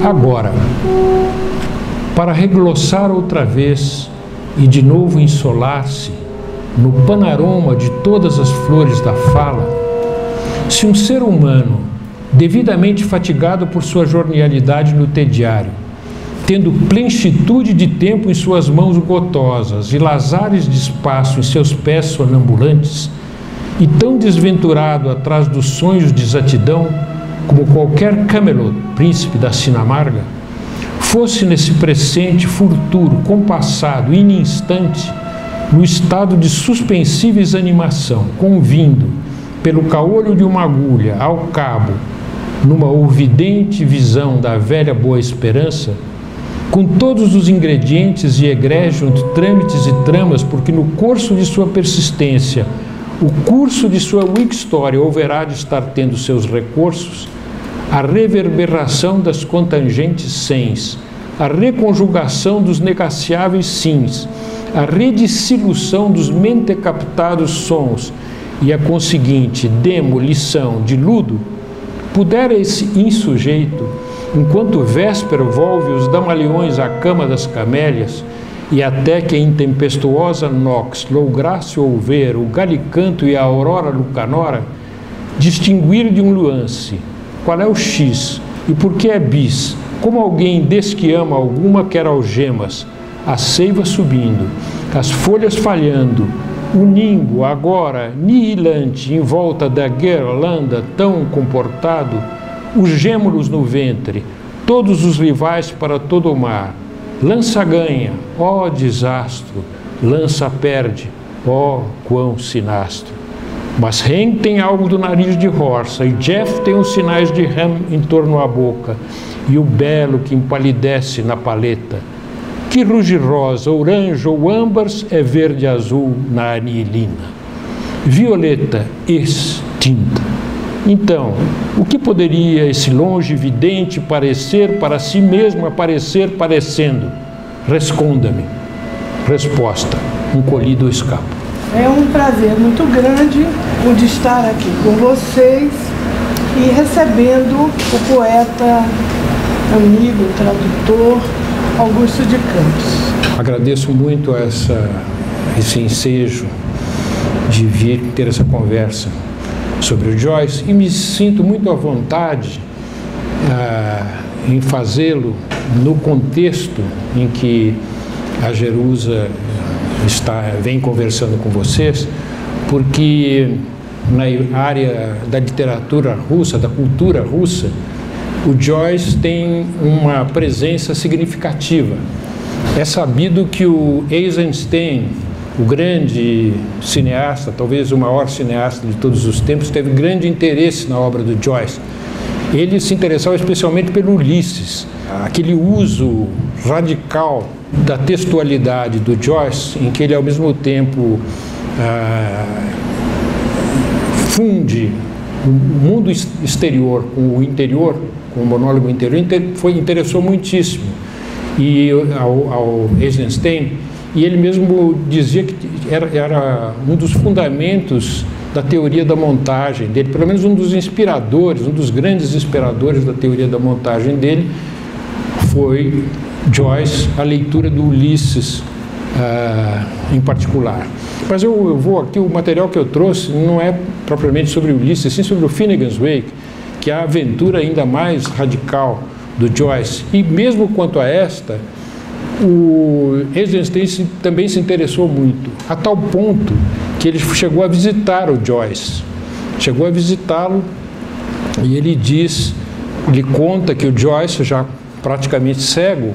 Agora, para reglossar outra vez e de novo insolar-se no panorama de todas as flores da fala, se um ser humano, devidamente fatigado por sua jornalidade no tediário, tendo plenitude de tempo em suas mãos gotosas e lazares de espaço em seus pés sonambulantes, e tão desventurado atrás dos sonhos de exatidão, como qualquer Camelot, príncipe da Sinamarga, fosse nesse presente futuro compassado, ininstante, no estado de suspensiva exanimação, convindo, pelo caolho de uma agulha, ao cabo, numa ouvidente visão da velha boa esperança, com todos os ingredientes e egrégios trâmites e tramas, porque no curso de sua persistência, o curso de sua weak story haverá de estar tendo seus recursos, a reverberação das contangentes sens, a reconjugação dos negaciáveis sims, a redissolução dos mentecaptados sons e a conseguinte demolição de ludo, pudera esse insujeito, enquanto véspera volve os damaleões à cama das camélias, e até que a intempestuosa nox lograsse ouvir o galicanto e a aurora lucanora, distinguir de um nuance qual é o X e por que é bis, como alguém des que ama alguma quer algemas, a seiva subindo, as folhas falhando, o nimbo agora nihilante em volta da guirlanda tão comportado, os gêmulos no ventre, todos os rivais para todo o mar, lança ganha, ó desastro, lança perde, ó quão sinastro. Mas Hen tem algo do nariz de Horsa, e Jeff tem os sinais de Ham em torno à boca, e o belo que empalidece na paleta, que ruge rosa, orange ou âmbars é verde azul na anilina. Violeta extinta. Então, o que poderia esse longe vidente parecer para si mesmo aparecer parecendo? Responda-me. Resposta: um colhido escapo. É um prazer muito grande o de estar aqui com vocês e recebendo o poeta, amigo, tradutor, Augusto de Campos. Agradeço muito esse ensejo de vir ter essa conversa sobre o Joyce e me sinto muito à vontade em fazê-lo no contexto em que a Jerusa vem conversando com vocês, porque na área da literatura russa, da cultura russa, o Joyce tem uma presença significativa. É sabido que o Eisenstein, o grande cineasta, talvez o maior cineasta de todos os tempos, teve grande interesse na obra do Joyce. Ele se interessava especialmente pelo Ulisses, aquele uso radical da textualidade do Joyce, em que ele ao mesmo tempo funde o mundo exterior com o interior, com o monólogo interior, interessou muitíssimo ao Eisenstein, e ele mesmo dizia que era um dos fundamentos da teoria da montagem dele, pelo menos um dos inspiradores, um dos grandes inspiradores da teoria da montagem dele foi Joyce, a leitura do Ulisses em particular. Mas eu vou aqui, o material que eu trouxe não é propriamente sobre Ulisses, sim sobre o Finnegan's Wake, que é a aventura ainda mais radical do Joyce. E mesmo quanto a esta, o Eisenstein também se interessou muito, a tal ponto que ele chegou a visitar o Joyce. Chegou a visitá-lo e ele conta que o Joyce, já praticamente cego,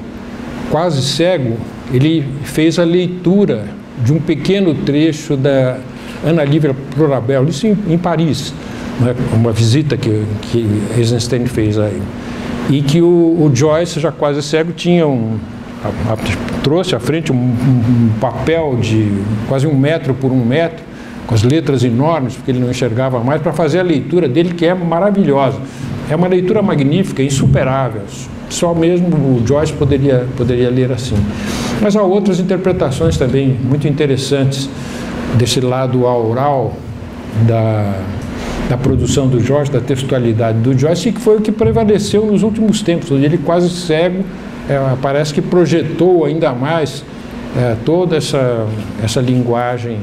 quase cego, ele fez a leitura de um pequeno trecho da Ana Lívia Plurabel, isso em Paris, né, uma visita que Eisenstein fez aí. E que o Joyce, já quase cego, tinha trouxe à frente um papel de quase 1 metro por 1 metro, com as letras enormes, porque ele não enxergava mais, para fazer a leitura dele, que é maravilhosa. É uma leitura magnífica, insuperável. Só mesmo o Joyce poderia ler assim. Mas há outras interpretações também muito interessantes desse lado aural da produção do Joyce, da textualidade do Joyce, e que foi o que prevaleceu nos últimos tempos, onde ele quase cego, parece que projetou ainda mais toda essa linguagem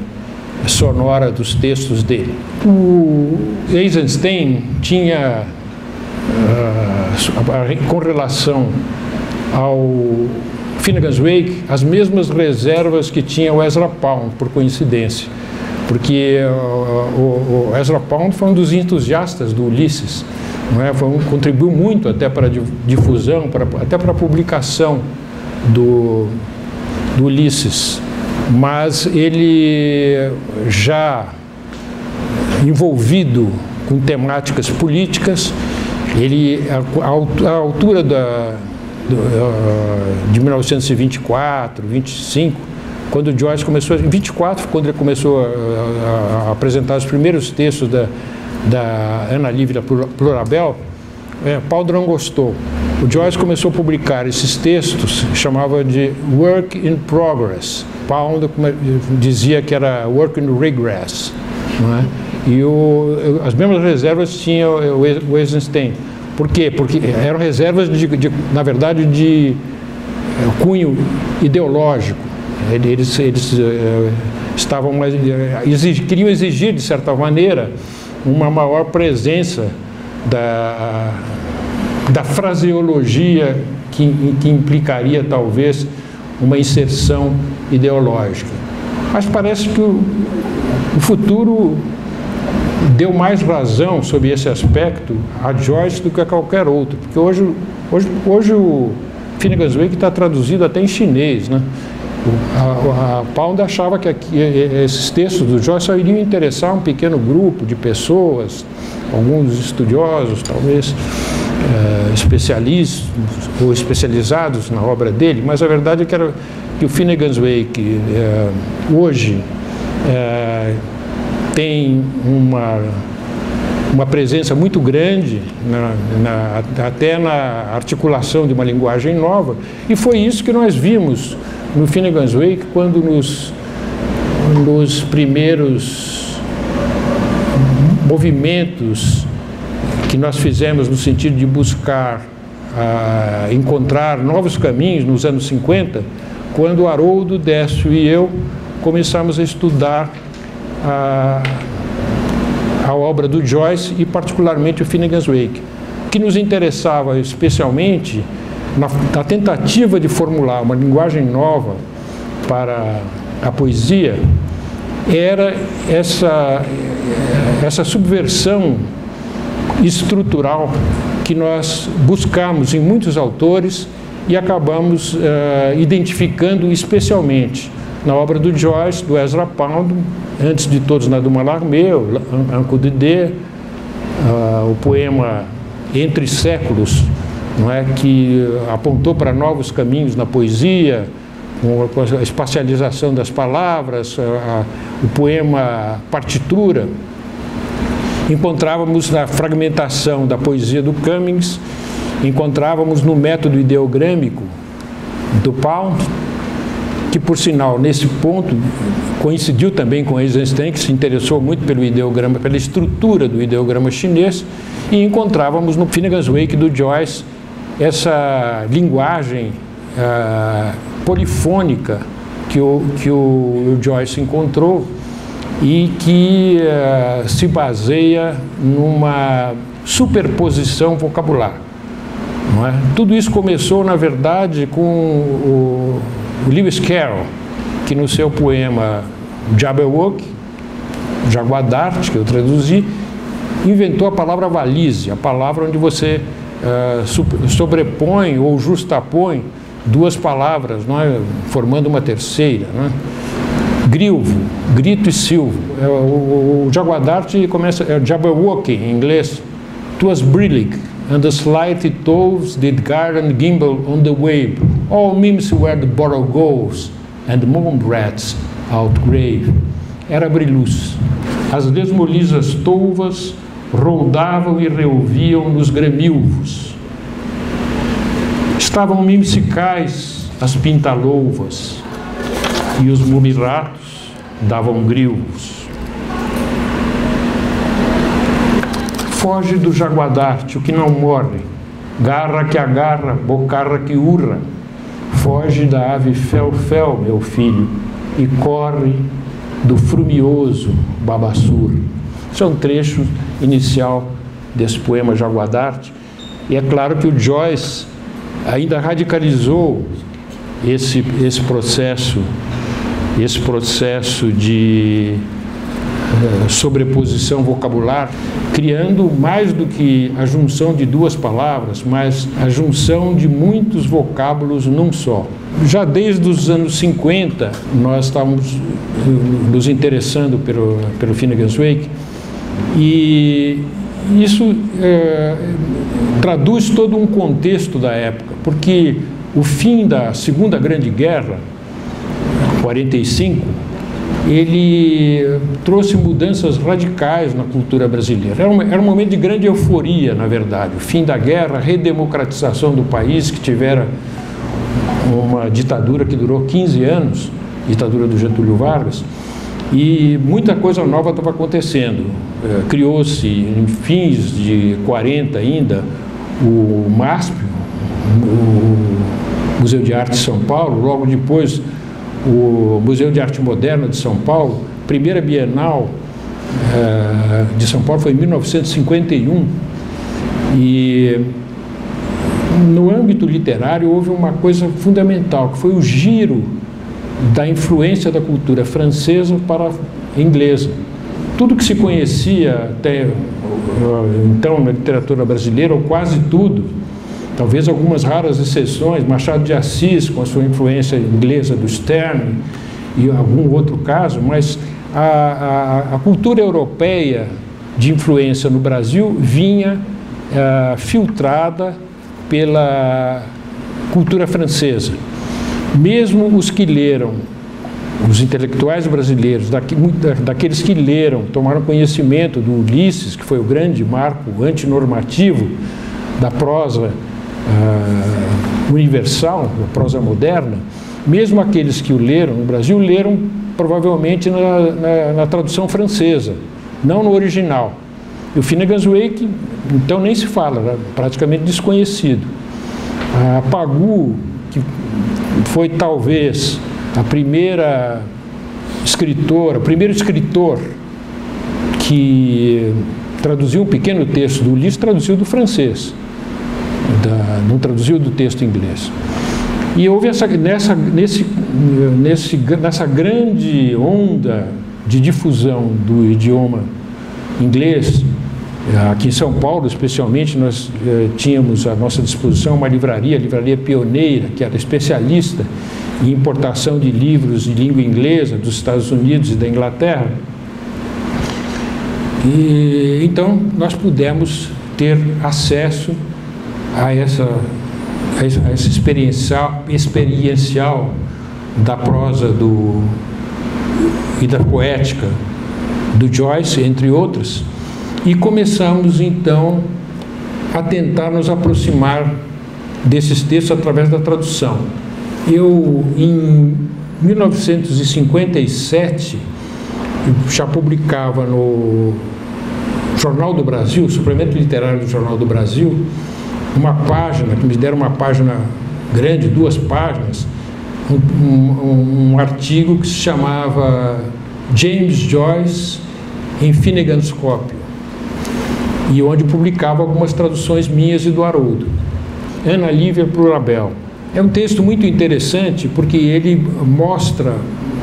sonora dos textos dele. O Eisenstein tinha, com relação ao Finnegan's Wake, as mesmas reservas que tinha o Ezra Pound, por coincidência, porque o Ezra Pound foi um dos entusiastas do Ulisses, não é? Contribuiu muito até para a difusão, até para a publicação do Ulisses, mas ele, já envolvido com temáticas políticas, ele, à altura de 1924, 25, quando o Joyce começou, em 24, quando ele começou a apresentar os primeiros textos da Ana Lívia Plurabel, Pound não gostou. O Joyce começou a publicar esses textos, chamava de Work in Progress. Pound dizia que era Work in Regress, não é? E as mesmas reservas tinha o Eisenstein. Por quê? Porque eram reservas, na verdade, de cunho ideológico. Eles estavam queriam exigir, de certa maneira, uma maior presença da fraseologia que implicaria, talvez, uma inserção ideológica. Mas parece que o futuro deu mais razão sobre esse aspecto a Joyce do que a qualquer outro, porque hoje o Finnegan's Wake está traduzido até em chinês, né? A Pound achava que esses textos do Joyce só iriam interessar um pequeno grupo de pessoas, alguns estudiosos, talvez especialistas ou especializados na obra dele, mas a verdade é que o Finnegan's Wake hoje tem uma presença muito grande até na articulação de uma linguagem nova, e foi isso que nós vimos no Finnegan's Wake, quando nos primeiros movimentos que nós fizemos no sentido de buscar encontrar novos caminhos nos anos 50, quando o Haroldo, Décio e eu começamos a estudar a obra do Joyce e particularmente o Finnegan's Wake. O que nos interessava especialmente na tentativa de formular uma linguagem nova para a poesia era essa subversão estrutural que nós buscamos em muitos autores e acabamos identificando especialmente na obra do Joyce, do Ezra Pound, antes de todos na do Mallarmé, o Uncle Dédé, o poema Entre Séculos, não é, que apontou para novos caminhos na poesia, com a espacialização das palavras, o poema Partitura. Encontrávamos na fragmentação da poesia do Cummings, encontrávamos no método ideogrâmico do Pound, que, por sinal, nesse ponto, coincidiu também com Eisenstein, que se interessou muito pelo ideograma, pela estrutura do ideograma chinês, e encontrávamos no Finnegan's Wake do Joyce essa linguagem polifônica que o Joyce encontrou e que se baseia numa superposição vocabular. Não é? Tudo isso começou, na verdade, com o Lewis Carroll, que no seu poema Jabberwock, Jaguar d'Arte, que eu traduzi, inventou a palavra valise, a palavra onde você sobrepõe ou justapõe duas palavras, não é? Formando uma terceira. Não é? Grilvo, grito e silvo. O Jaguar d'Arte começa, Jabberwock em inglês, 'twas brillig, and the slight toves did garden gimble on the wave. All mimes where the bottle goes, and the moon rats outgrave. Era brilhuz. As desmolisas touvas rondavam e reouviam nos gremilvos. Estavam mimsicais as pintalouvas, e os mumiratos davam grilvos. Foge do jaguardarte, o que não morre, garra que agarra, bocarra que urra. Foge da ave fel-fel, meu filho, e corre do frumioso babassur. Esse é um trecho inicial desse poema Jaguardarte. E é claro que o Joyce ainda radicalizou esse processo de sobreposição vocabular, criando mais do que a junção de duas palavras, mas a junção de muitos vocábulos num só. Já desde os anos 50, nós estávamos nos interessando pelo Finnegans Wake, e isso traduz todo um contexto da época, porque o fim da Segunda Grande Guerra, 45, ele trouxe mudanças radicais na cultura brasileira. Era um momento de grande euforia, na verdade. O fim da guerra, a redemocratização do país, que tivera uma ditadura que durou 15 anos, ditadura do Getúlio Vargas, e muita coisa nova estava acontecendo. Criou-se, em fins de 40 ainda, o MASP, o Museu de Arte de São Paulo, logo depois o Museu de Arte Moderna de São Paulo. A primeira Bienal de São Paulo foi em 1951, e no âmbito literário houve uma coisa fundamental, que foi o giro da influência da cultura francesa para a inglesa. Tudo que se conhecia até então na literatura brasileira, ou quase tudo, talvez algumas raras exceções, Machado de Assis com a sua influência inglesa do Sterne e algum outro caso, mas a cultura europeia de influência no Brasil vinha filtrada pela cultura francesa. Mesmo os que leram, os intelectuais brasileiros, daqueles que leram, tomaram conhecimento do Ulisses, que foi o grande marco antinormativo da prosa universal, da prosa moderna, mesmo aqueles que o leram no Brasil, leram provavelmente na tradução francesa, não no original. E o Finnegans Wake, então, nem se fala, era praticamente desconhecido. A Pagou, que foi talvez a primeira escritora, o primeiro escritor que traduziu um pequeno texto do Ulisses, traduziu do francês, não traduziu do texto inglês. E houve nessa grande onda de difusão do idioma inglês, aqui em São Paulo especialmente, nós tínhamos à nossa disposição uma livraria, a Livraria Pioneira, que era especialista em importação de livros de língua inglesa dos Estados Unidos e da Inglaterra. E então nós pudemos ter acesso a essa experiencial da prosa e da poética do Joyce, entre outros, e começamos então a tentar nos aproximar desses textos através da tradução. Eu, em 1957, já publicava no Jornal do Brasil, suplemento literário do Jornal do Brasil, uma página, que me deram uma página grande, 2 páginas, um artigo que se chamava James Joyce em Finneganscópio, e onde publicava algumas traduções minhas e do Haroldo. Ana Lívia Plurabel. É um texto muito interessante porque ele mostra,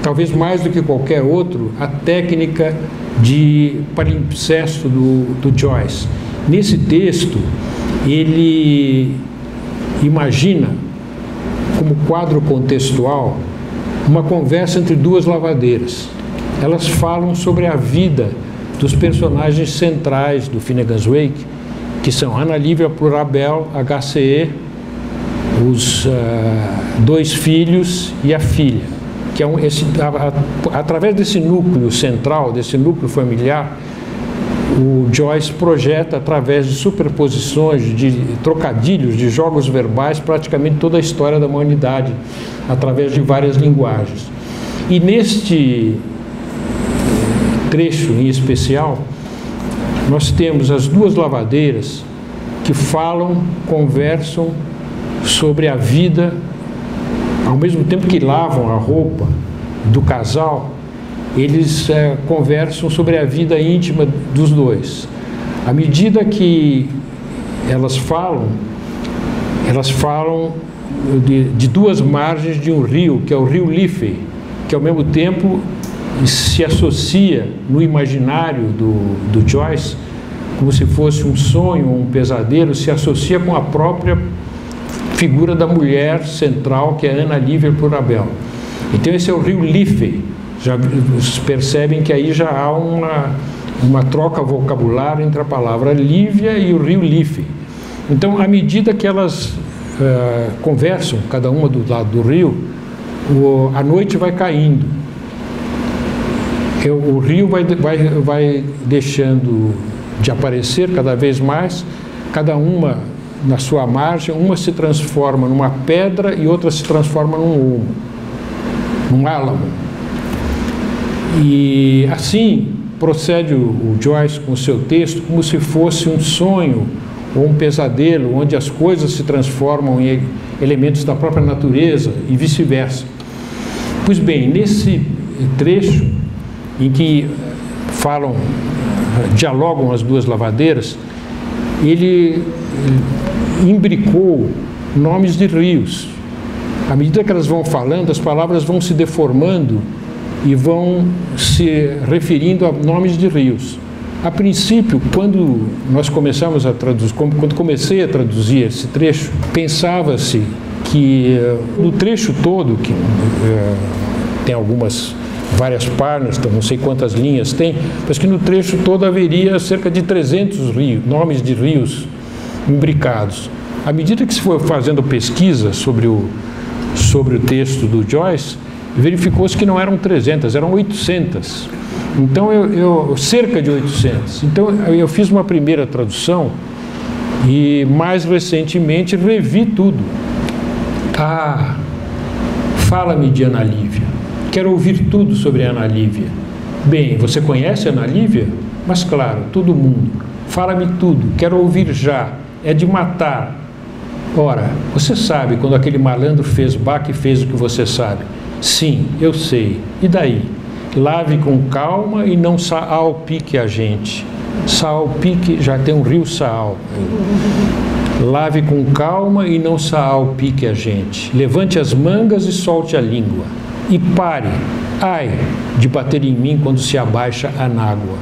talvez mais do que qualquer outro, a técnica de palimpsesto do Joyce. Nesse texto, ele imagina, como quadro contextual, uma conversa entre 2 lavadeiras. Elas falam sobre a vida dos personagens centrais do Finnegans Wake, que são Ana Lívia Plurabel, HCE, os 2 filhos e a filha, que é através desse núcleo central, desse núcleo familiar, o Joyce projeta, através de superposições, de trocadilhos, de jogos verbais, praticamente toda a história da humanidade, através de várias linguagens. E neste trecho em especial, nós temos as duas lavadeiras que falam, conversam sobre a vida, ao mesmo tempo que lavam a roupa do casal, eles conversam sobre a vida íntima dos dois. À medida que elas falam de duas margens de um rio, que é o rio Liffey, que ao mesmo tempo se associa no imaginário do Joyce, como se fosse um sonho, um pesadelo, se associa com a própria figura da mulher central, que é Ana Lívia Plurabel. Então esse é o rio Liffey. Já percebem que aí já há uma troca vocabular entre a palavra Lívia e o rio Liffey. Então, à medida que elas conversam, cada uma do lado do rio, a noite vai caindo. O rio vai deixando de aparecer cada vez mais, cada uma na sua margem, uma se transforma numa pedra e outra se transforma num álamo. E assim procede o Joyce com o seu texto, como se fosse um sonho ou um pesadelo, onde as coisas se transformam em elementos da própria natureza e vice-versa. Pois bem, nesse trecho em que dialogam as duas lavadeiras, ele imbricou nomes de rios. À medida que elas vão falando, as palavras vão se deformando e vão se referindo a nomes de rios. A princípio, quando nós começamos a traduzir, quando comecei a traduzir esse trecho, pensava-se que no trecho todo, que tem várias páginas, então não sei quantas linhas tem, mas que no trecho todo haveria cerca de 300 rios, nomes de rios imbricados. À medida que se foi fazendo pesquisa sobre o texto do Joyce, verificou-se que não eram 300, eram 800. Então, cerca de 800. Então, eu fiz uma primeira tradução e, mais recentemente, revi tudo. Fala-me de Ana Lívia. Quero ouvir tudo sobre Ana Lívia. Bem, você conhece Ana Lívia? Mas, claro, todo mundo. Fala-me tudo. Quero ouvir já. É de matar. Ora, você sabe quando aquele malandro fez baque, fez o que você sabe. Sim, eu sei. E daí? Lave com calma e não salpique a gente. Salpique, já tem um rio Saal. Lave com calma e não salpique a gente. Levante as mangas e solte a língua. E pare, ai, de bater em mim quando se abaixa a nágua.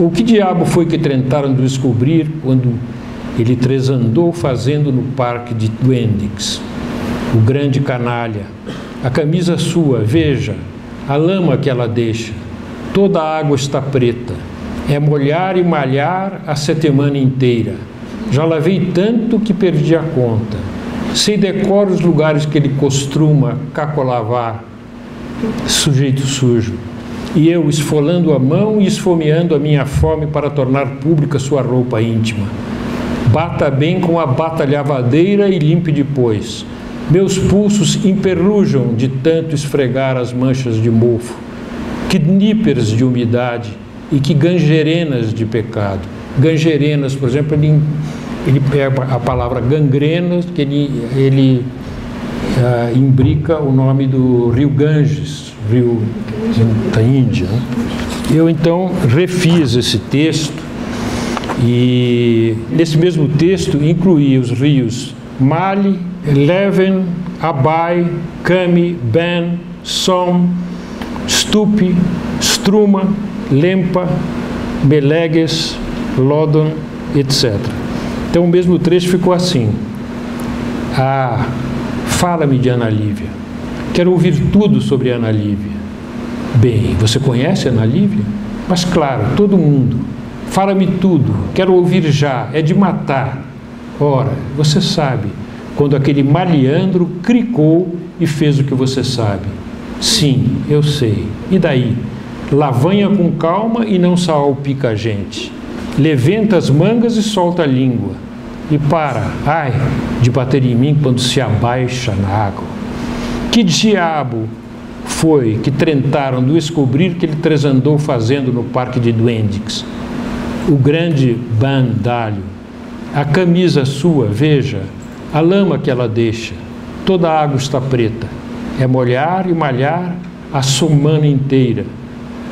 O que diabo foi que tentaram descobrir quando ele tresandou fazendo no parque de Duendix? O grande canalha. A camisa sua, veja, a lama que ela deixa. Toda a água está preta. É molhar e malhar a semana inteira. Já lavei tanto que perdi a conta. Sei decor os lugares que ele costuma cacolavar. Sujeito sujo. E eu esfolando a mão e esfomeando a minha fome para tornar pública sua roupa íntima. Bata bem com a batalhavadeira e limpe depois. Meus pulsos emperrujam de tanto esfregar as manchas de mofo. Que níperes de umidade e que gangerenas de pecado. Gangerenas, por exemplo, ele pega a palavra gangrena, que ele imbrica o nome do rio Ganges, rio da Índia. Eu então refiz esse texto e nesse mesmo texto incluí os rios Mali, Leven, Abai, Kami, Ben, Som, Stupi, Struma, Lempa, Meleges, Lodon, etc. Então o mesmo trecho ficou assim. Fala-me de Ana Lívia. Quero ouvir tudo sobre Ana Lívia. Bem, você conhece Ana Lívia? Mas claro, todo mundo. Fala-me tudo. Quero ouvir já. É de matar. Ora, você sabe, quando aquele maliandro cricou e fez o que você sabe. Sim, eu sei. E daí? Lavanha com calma e não salpica a gente. Levanta as mangas e solta a língua. E para, ai, de bater em mim quando se abaixa na água. Que diabo foi que tentaram descobrir que ele tresandou fazendo no parque de Duendix? o grande bandalho. A camisa sua, veja, a lama que ela deixa, toda a água está preta. É molhar e malhar a semana inteira.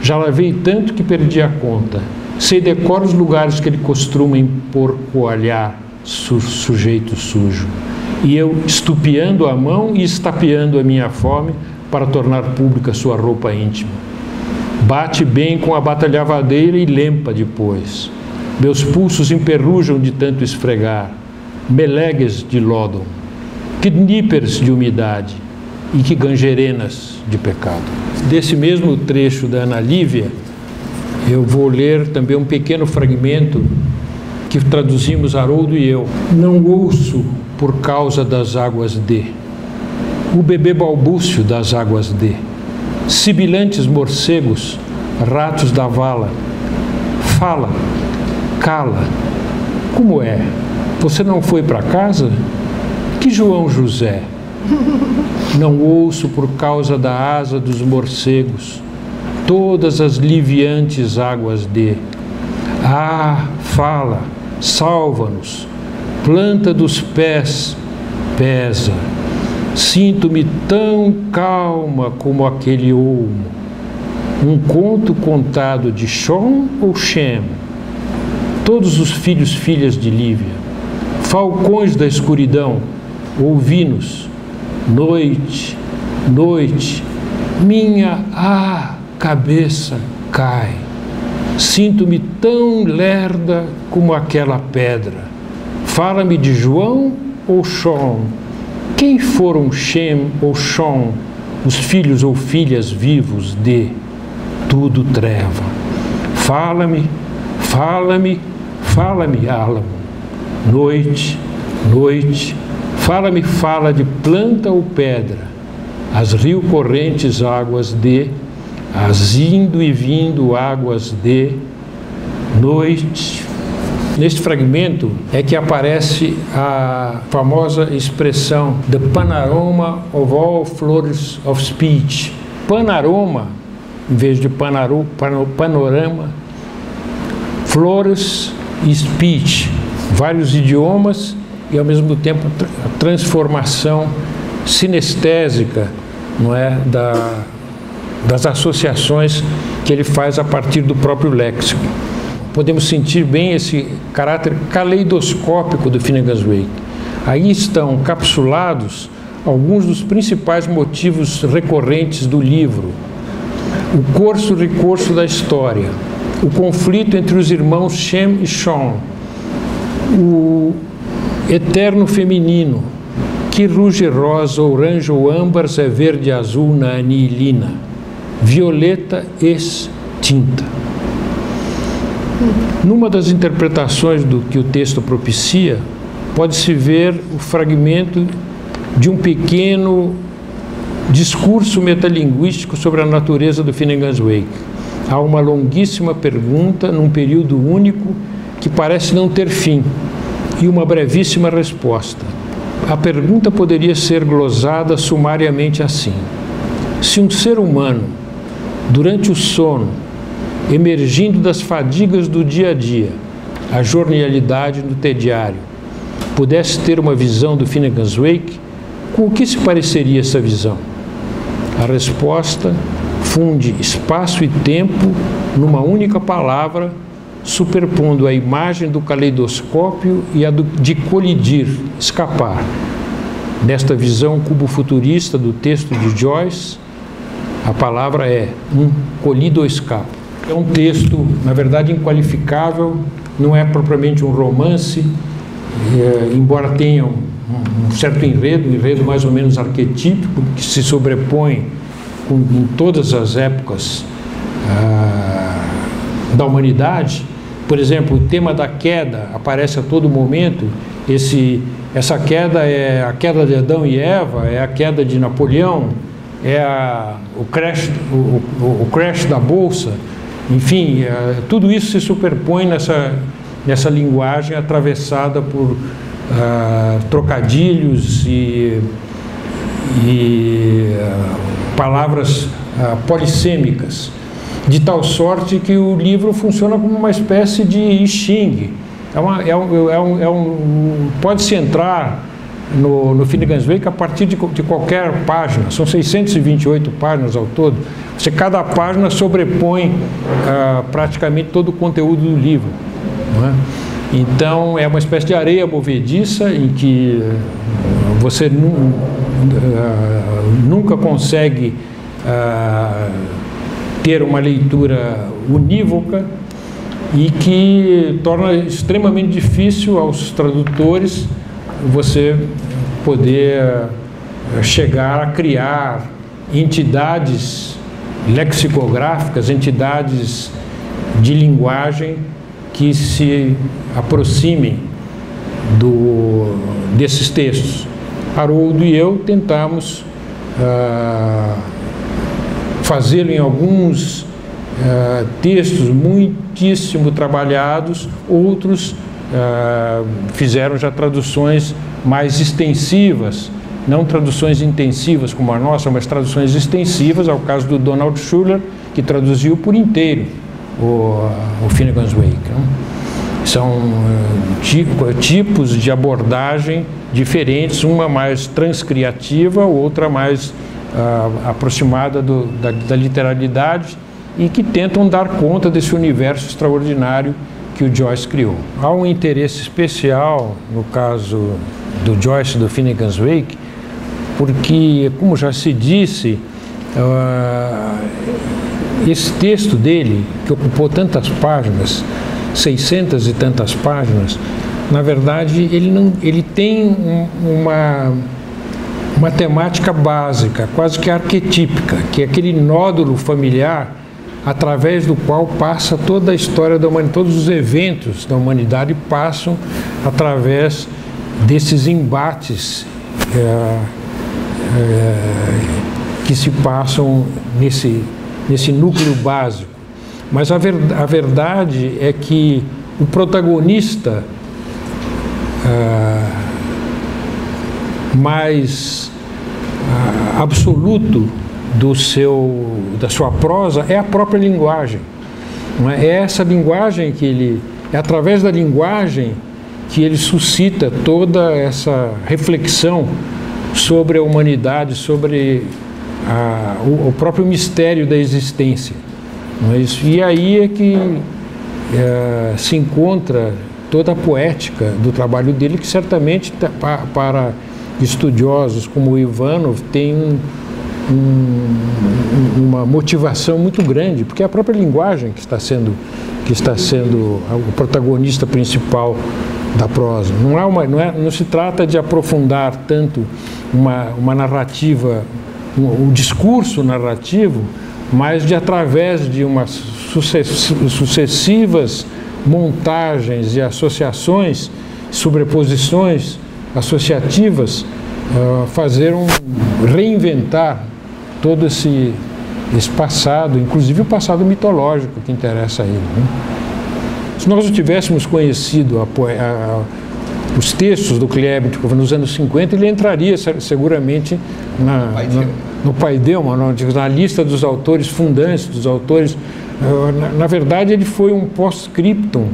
Já lavei tanto que perdi a conta. Sei decor os lugares que ele costuma emporcoalhar, sujeito sujo. E eu estupiando a mão e estapeando a minha fome para tornar pública sua roupa íntima. Bate bem com a batalhavadeira e lempa depois. Meus pulsos emperrujam de tanto esfregar. Melegues de lódon, que níperes de umidade e que gangerenas de pecado. Desse mesmo trecho da Ana Lívia, eu vou ler também um pequeno fragmento que traduzimos Haroldo e eu. Não ouço por causa das águas de, o bebê balbúcio das águas de, sibilantes morcegos, ratos da vala. Fala, cala, como é? Você não foi para casa? Que João José? Não ouço por causa da asa dos morcegos, todas as liviantes águas de. Ah, fala, salva-nos, planta dos pés, pesa. Sinto-me tão calma como aquele olmo. Um conto contado de Shon ou Shem? Todos os filhas de Lívia. Falcões da escuridão, ouvi-nos, noite, noite, minha cabeça cai. Sinto-me tão lerda como aquela pedra. Fala-me de João ou Shon? Quem foram Shem ou Shon, os filhos ou filhas vivos de tudo treva? Fala-me, fala-me, fala-me, álamo. Noite, noite, fala-me, fala de planta ou pedra, as rio correntes águas de, as indo e vindo águas de, noite. Neste fragmento é que aparece a famosa expressão The panorama of all flores of speech. Panorama, em vez de panorama, flores e speech. Vários idiomas e, ao mesmo tempo, a transformação sinestésica, não é, das associações que ele faz a partir do próprio léxico. Podemos sentir bem esse caráter caleidoscópico do Finnegans Wake. Aí estão capsulados alguns dos principais motivos recorrentes do livro. O curso e recurso da história, o conflito entre os irmãos Shem e Shon, o eterno feminino, que ruge rosa, orange ou âmbar, é verde azul na anilina, violeta extinta. Numa das interpretações do que o texto propicia, pode-se ver o fragmento de um pequeno discurso metalinguístico sobre a natureza do Finnegans Wake. Há uma longuíssima pergunta num período único que parece não ter fim, e uma brevíssima resposta. A pergunta poderia ser glosada sumariamente assim: se um ser humano, durante o sono, emergindo das fadigas do dia a dia, a jornalidade do tediário, pudesse ter uma visão do Finnegans Wake, com o que se pareceria essa visão? A resposta funde espaço e tempo numa única palavra, superpondo a imagem do caleidoscópio e a de colidir, escapar. Nesta visão cubo-futurista do texto de Joyce, a palavra é um colidoescapo. É um texto, na verdade, inqualificável, não é propriamente um romance, embora tenha um certo enredo, um enredo mais ou menos arquetípico, que se sobrepõe em todas as épocas da humanidade. Por exemplo, o tema da queda aparece a todo momento. Essa queda é a queda de Adão e Eva, é a queda de Napoleão, é o crash da Bolsa. Enfim, tudo isso se superpõe nessa linguagem atravessada por trocadilhos e palavras polissêmicas. de tal sorte que o livro funciona como uma espécie de I Ching. Pode-se entrar no Finnegan's Wake a partir de qualquer página. São 628 páginas ao todo. Cada página sobrepõe praticamente todo o conteúdo do livro, não é? Então é uma espécie de areia movediça em que você nunca consegue ter uma leitura unívoca e que torna extremamente difícil aos tradutores você poder chegar a criar entidades lexicográficas, entidades de linguagem que se aproximem desses textos. Haroldo e eu tentamos fazê-lo em alguns textos muitíssimo trabalhados, outros fizeram já traduções mais extensivas, não traduções intensivas como a nossa, mas traduções extensivas, ao caso do Donald Schuller, que traduziu por inteiro o Finnegan's Wake. Né? São tipos de abordagem diferentes, uma mais transcriativa, outra mais aproximada da literalidade, e que tentam dar conta desse universo extraordinário que o Joyce criou. Há um interesse especial no caso do Joyce, do Finnegan's Wake, porque, como já se disse, esse texto dele, que ocupou tantas páginas, 600 e tantas páginas, na verdade ele tem uma temática básica, quase que arquetípica, que é aquele nódulo familiar através do qual passa toda a história da humanidade, todos os eventos da humanidade passam através desses embates que se passam nesse núcleo básico. Mas a verdade é que o protagonista mais absoluto da sua prosa é a própria linguagem. Não é? É essa linguagem é através da linguagem que ele suscita toda essa reflexão sobre a humanidade, sobre o próprio mistério da existência. Não é isso? E aí é que se encontra toda a poética do trabalho dele, que certamente para estudiosos como o Ivanov tem uma motivação muito grande, porque é a própria linguagem que está sendo o protagonista principal da prosa. Não se trata de aprofundar tanto uma narrativa, um discurso narrativo, mas de, através de sucessivas montagens e associações, sobreposições associativas, reinventar todo esse passado, inclusive o passado mitológico que interessa a ele. Né? Se nós não tivéssemos conhecido os textos do Klebnikov nos anos 50, ele entraria seguramente no Paideuma, na lista dos autores fundantes, dos autores. Na verdade, ele foi um post-scriptum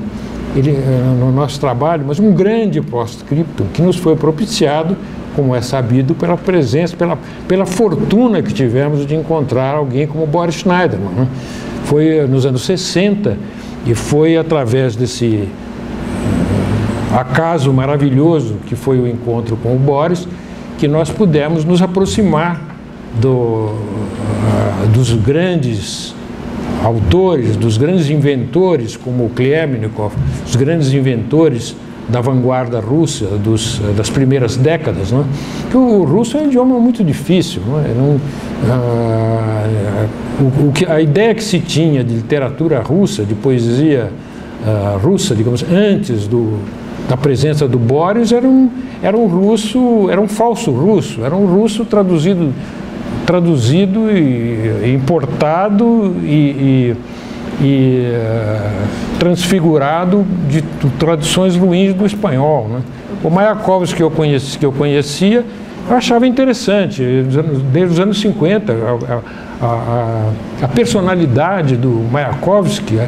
no nosso trabalho, mas um grande post-scriptum que nos foi propiciado, como é sabido, pela presença, pela fortuna que tivemos de encontrar alguém como Boris Schneiderman. Né? Foi nos anos 60 e foi através desse acaso maravilhoso que foi o encontro com o Boris que nós pudemos nos aproximar dos grandes autores, dos grandes inventores como o Klebnikov, os grandes inventores da vanguarda russa, das primeiras décadas, né? Que o russo é um idioma muito difícil. A ideia que se tinha de literatura russa, de poesia russa, digamos, antes da presença do Boris, era um falso russo, era um russo traduzido e importado e transfigurado de traduções ruins do espanhol. Né? O Mayakovsky que eu conhecia eu achava interessante, desde os anos 50, a personalidade do Mayakovsky,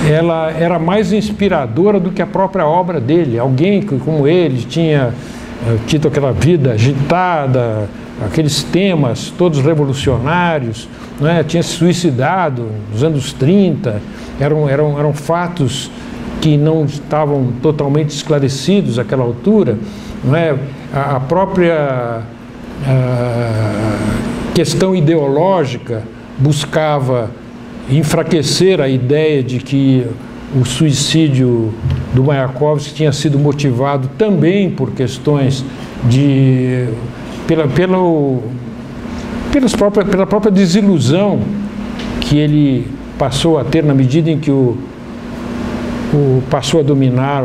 ela era mais inspiradora do que a própria obra dele. Alguém que, como ele, tinha tido aquela vida agitada, aqueles temas todos revolucionários, não é? Tinha se suicidado nos anos 30, eram fatos que não estavam totalmente esclarecidos àquela altura, não é? A própria questão ideológica buscava enfraquecer a ideia de que o suicídio do Mayakovsky tinha sido motivado também por questões pela própria desilusão que ele passou a ter na medida em que passou a dominar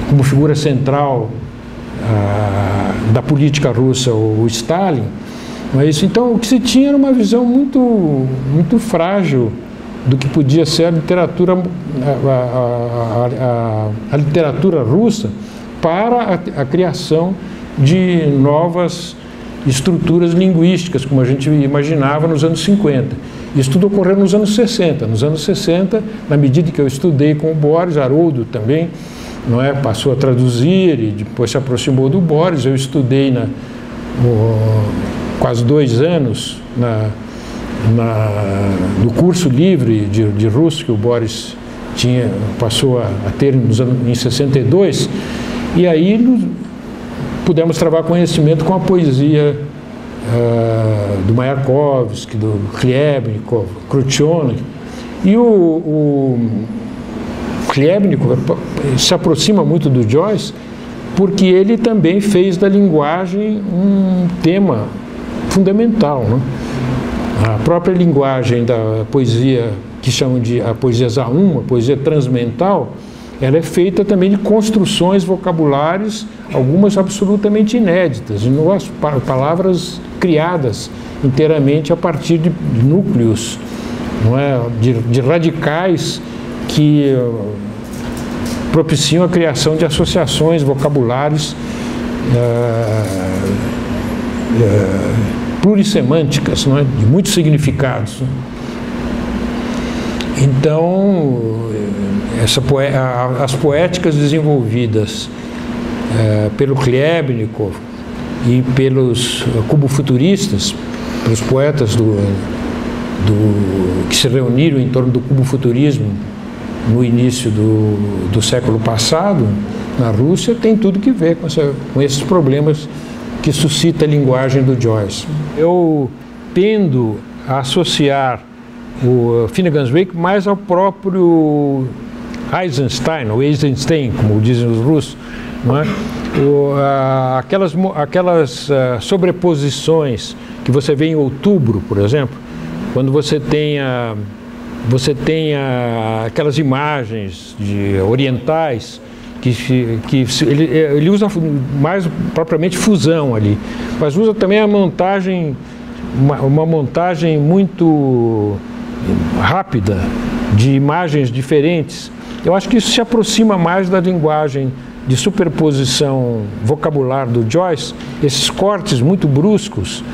como figura central da política russa o Stalin. Não é isso? Então, o que se tinha era uma visão muito frágil do que podia ser a literatura, a literatura russa para a criação de novas estruturas linguísticas, como a gente imaginava nos anos 50. Isso tudo ocorreu nos anos 60. Nos anos 60, na medida que eu estudei com o Boris, Haroldo também, não é, passou a traduzir e depois se aproximou do Boris. Eu estudei quase 2 anos no curso livre de russo que o Boris passou a ter em 62, e aí pudemos trabalhar conhecimento com a poesia do Mayakovsky, do Khlyebnikov, Krutchonek. E o Khlyebnikov se aproxima muito do Joyce porque ele também fez da linguagem um tema fundamental, né? A própria linguagem da poesia, que chamam de a poesia Zaum, a poesia transmental, ela é feita também de construções vocabulares, algumas absolutamente inéditas, de novas palavras criadas inteiramente a partir de núcleos, não é? de radicais que propiciam a criação de associações vocabulares plurissemânticas, não é? De muitos significados. Então, as poéticas desenvolvidas pelo Khlyebnikov e pelos cubofuturistas, pelos poetas que se reuniram em torno do cubofuturismo no início do século passado, na Rússia, tem tudo que ver com esses problemas que suscita a linguagem do Joyce. Eu tendo a associar o Finnegans Wake mais ao próprio Eisenstein, ou Eisenstein, como dizem os russos, não é? Aquelas sobreposições que você vê em Outubro, por exemplo, quando você tem aquelas imagens orientais, ele usa mais propriamente fusão ali, mas usa também a montagem, uma montagem muito rápida de imagens diferentes. Eu acho que isso se aproxima mais da linguagem de superposição vocabular do Joyce, esses cortes muito bruscos,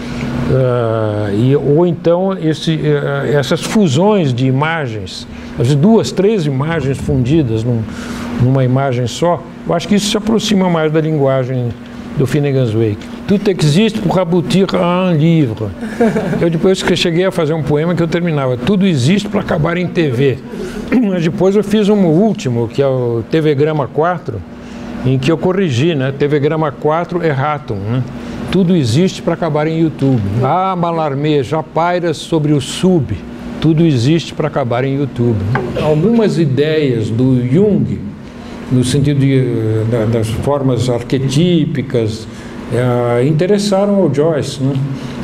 ou então essas fusões de imagens, às vezes 2, 3 imagens fundidas numa imagem só. Eu acho que isso se aproxima mais da linguagem do Finnegans Wake. Tout existe pour aboutir à un livre. Eu depois que cheguei a fazer um poema que eu terminava, tudo existe para acabar em TV. Mas depois eu fiz um último, que é o TV Grama 4, em que eu corrigi, né? TV Grama 4 erratum, né? Tudo existe para acabar em YouTube. Ah, Mallarmé, já pairas sobre o sub, tudo existe para acabar em YouTube. Algumas ideias do Jung, no sentido das formas arquetípicas, interessaram ao Joyce, né?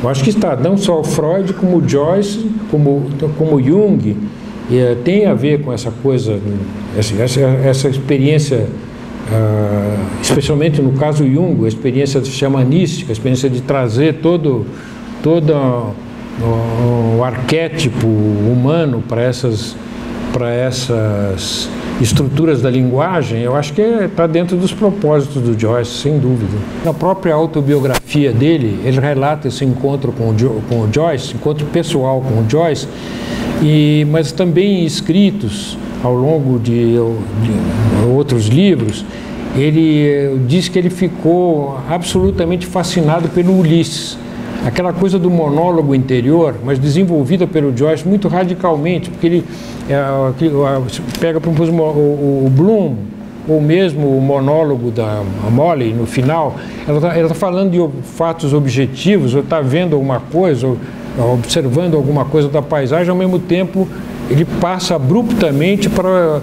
Eu acho que não só o Freud, como o Joyce, como o Jung, tem a ver com essa coisa, essa experiência, especialmente no caso Jung, a experiência xamanística, a experiência de trazer todo o arquétipo humano para essas para essas estruturas da linguagem, eu acho que está dentro dos propósitos do Joyce, sem dúvida. Na própria autobiografia dele, ele relata esse encontro com o Joyce, encontro pessoal com o Joyce, mas também escritos ao longo de outros livros. Ele diz que ele ficou absolutamente fascinado pelo Ulisses. Aquela coisa do monólogo interior, mas desenvolvida pelo Joyce muito radicalmente, porque ele pega, por exemplo, o Bloom, ou mesmo o monólogo da Molly no final, ela está falando de fatos objetivos, ou está vendo alguma coisa, ou observando alguma coisa da paisagem, ao mesmo tempo ele passa abruptamente para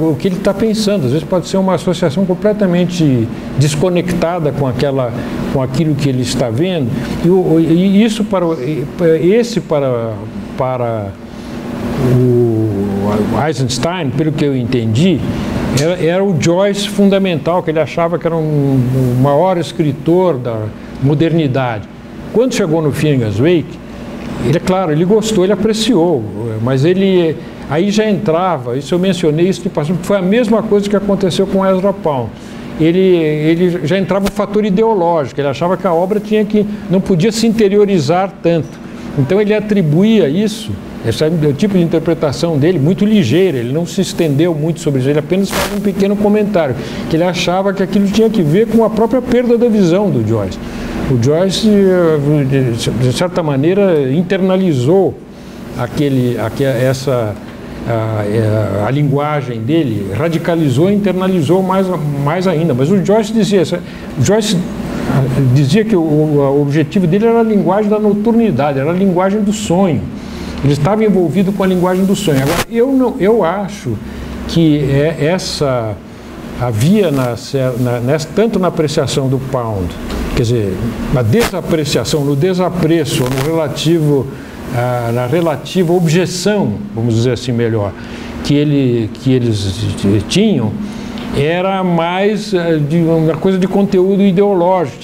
o que ele está pensando. Às vezes pode ser uma associação completamente desconectada com aquilo que ele está vendo. E isso para o Eisenstein, pelo que eu entendi, era o Joyce fundamental, que ele achava que era o maior escritor da modernidade. Quando chegou no Finnegan's Wake, ele gostou, ele apreciou, mas aí já entrava, isso eu mencionei isso de passado, foi a mesma coisa que aconteceu com Ezra Pound. Ele já entrava o fator ideológico, ele achava que a obra não podia se interiorizar tanto. Então ele atribuía isso, esse é o tipo de interpretação dele, muito ligeira, ele não se estendeu muito sobre isso, ele apenas faz um pequeno comentário, que ele achava que aquilo tinha que ver com a própria perda da visão do Joyce. O Joyce, de certa maneira, internalizou a linguagem dele, radicalizou e internalizou mais ainda. Mas o Joyce dizia que o objetivo dele era a linguagem da noturnidade, era a linguagem do sonho. Ele estava envolvido com a linguagem do sonho. Agora, eu acho que havia tanto na apreciação do Pound, quer dizer, na desapreciação, no desapreço, na relativa objeção, vamos dizer assim melhor, que eles tinham, era mais uma coisa de conteúdo ideológico.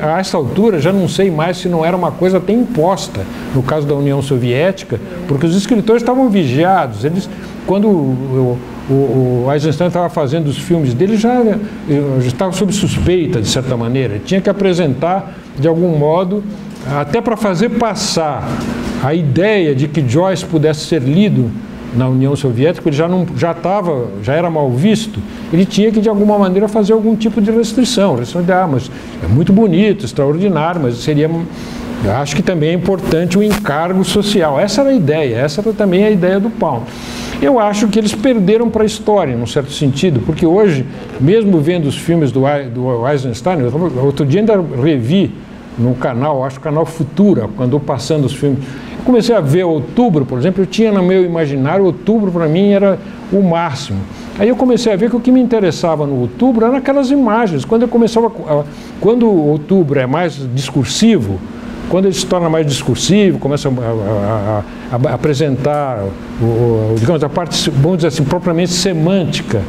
A essa altura, já não sei mais se não era uma coisa até imposta, no caso da União Soviética, porque os escritores estavam vigiados. Quando o Eisenstein estava fazendo os filmes dele, já estava sob suspeita, de certa maneira. Ele tinha que apresentar, de algum modo, até para fazer passar a ideia de que Joyce pudesse ser lido na União Soviética, ele já era mal visto, ele tinha que de alguma maneira fazer algum tipo de restrição mas é muito bonito, extraordinário, mas acho que também é importante o encargo social. Essa era a ideia, essa era também a ideia do Pound. Eu acho que eles perderam para a história, num certo sentido, porque hoje, mesmo vendo os filmes do Eisenstein, outro dia ainda revi no canal, acho que o canal Futura, quando passando os filmes, comecei a ver Outubro, por exemplo, eu tinha no meu imaginário, Outubro para mim era o máximo. Aí eu comecei a ver que o que me interessava no Outubro eram aquelas imagens. Quando o Outubro é mais discursivo, quando ele se torna mais discursivo, começa a apresentar, digamos, a parte, vamos dizer assim, propriamente semântica,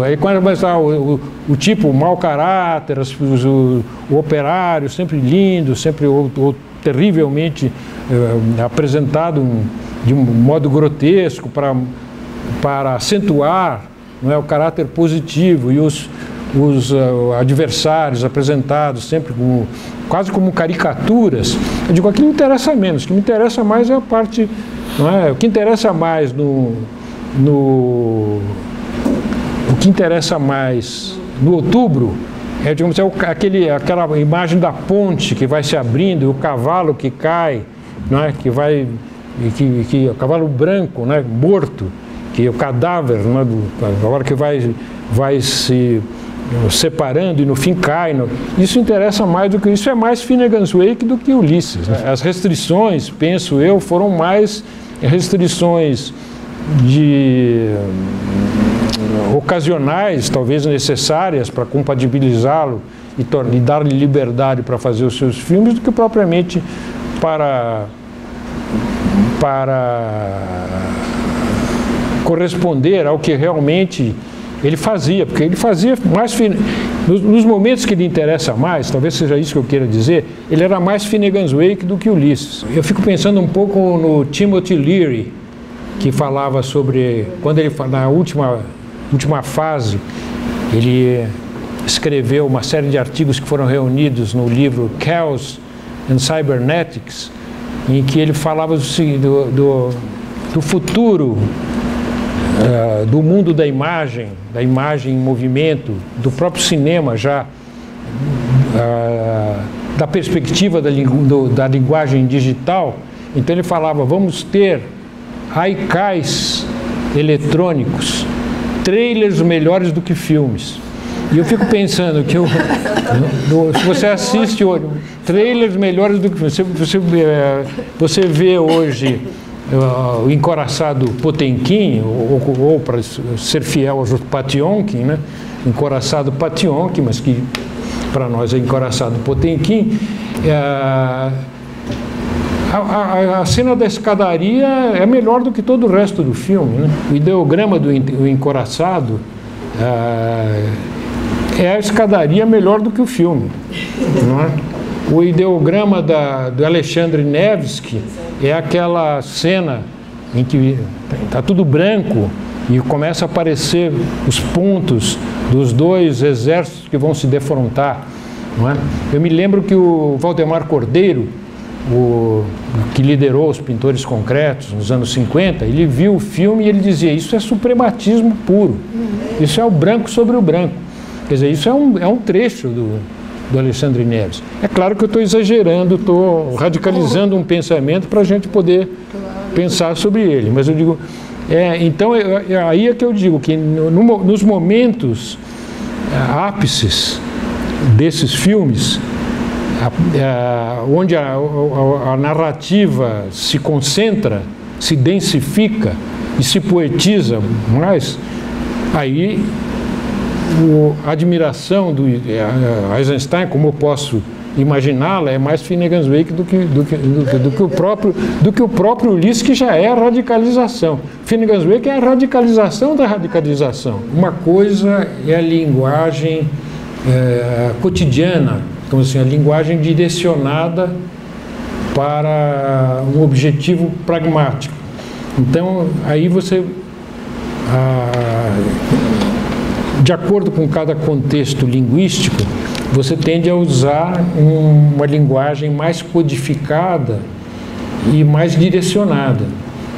aí quando o tipo, o mau caráter, o operário sempre lindo, sempre terrivelmente apresentado de um modo grotesco para acentuar, não é, o caráter positivo, e os adversários apresentados sempre quase como caricaturas. Eu digo, aquilo me interessa menos, o que me interessa mais é a parte, não é? O que interessa mais o que interessa mais no Outubro é, digamos, aquela imagem da ponte que vai se abrindo, e o cavalo que cai, não é? O cavalo branco, não é? Morto, que é o cadáver, não é? Agora que vai se separando e no fim cai. Isso interessa mais do que isso, é mais Finnegan's Wake do que Ulisses, né? As restrições, penso eu, foram mais restrições ocasionais, talvez necessárias para compatibilizá-lo e dar-lhe liberdade para fazer os seus filmes, do que propriamente para corresponder ao que realmente ele fazia, porque ele fazia mais nos momentos que lhe interessa mais, talvez seja isso que eu queira dizer, ele era mais Finnegan's Wake do que Ulisses. Eu fico pensando um pouco no Timothy Leary, que falava sobre, quando ele, na última fase, ele escreveu uma série de artigos que foram reunidos no livro Chaos and Cybernetics, em que ele falava do futuro do mundo da imagem em movimento, do próprio cinema já, da perspectiva da linguagem digital. Então ele falava, vamos ter haikais eletrônicos, trailers melhores do que filmes. E eu fico pensando que se você assiste trailers melhores do que você vê hoje o encoraçado Potemkin, ou para ser fiel ao Pationkin, né? Encoraçado Pationkin, mas que para nós é encoraçado Potemkin. A cena da escadaria é melhor do que todo o resto do filme, né? O ideograma do encoraçado é a escadaria melhor do que o filme, não é? O ideograma do Alexandre Nevsky é aquela cena em que está tudo branco e começa a aparecer os pontos dos dois exércitos que vão se defrontar, não é? Eu me lembro que o Valdemar Cordeiro, que liderou os pintores concretos nos anos 50, ele viu o filme e ele dizia, isso é suprematismo puro, isso é o branco sobre o branco. Quer dizer, isso é um trecho do Alexandre Neves. É claro que eu estou exagerando, estou radicalizando um pensamento para a gente poder pensar sobre ele, mas eu digo, então aí é que eu digo que nos momentos ápices desses filmes, onde a narrativa se concentra, se densifica e se poetiza mais, aí a admiração do Eisenstein, como eu posso imaginá-la, é mais Finnegan's Wake do que o próprio Ulisses, que já é a radicalização. Finnegan's Wake é a radicalização da radicalização. Uma coisa é a linguagem cotidiana, então assim, a linguagem direcionada para um objetivo pragmático. Então aí você de acordo com cada contexto linguístico, você tende a usar uma linguagem mais codificada e mais direcionada.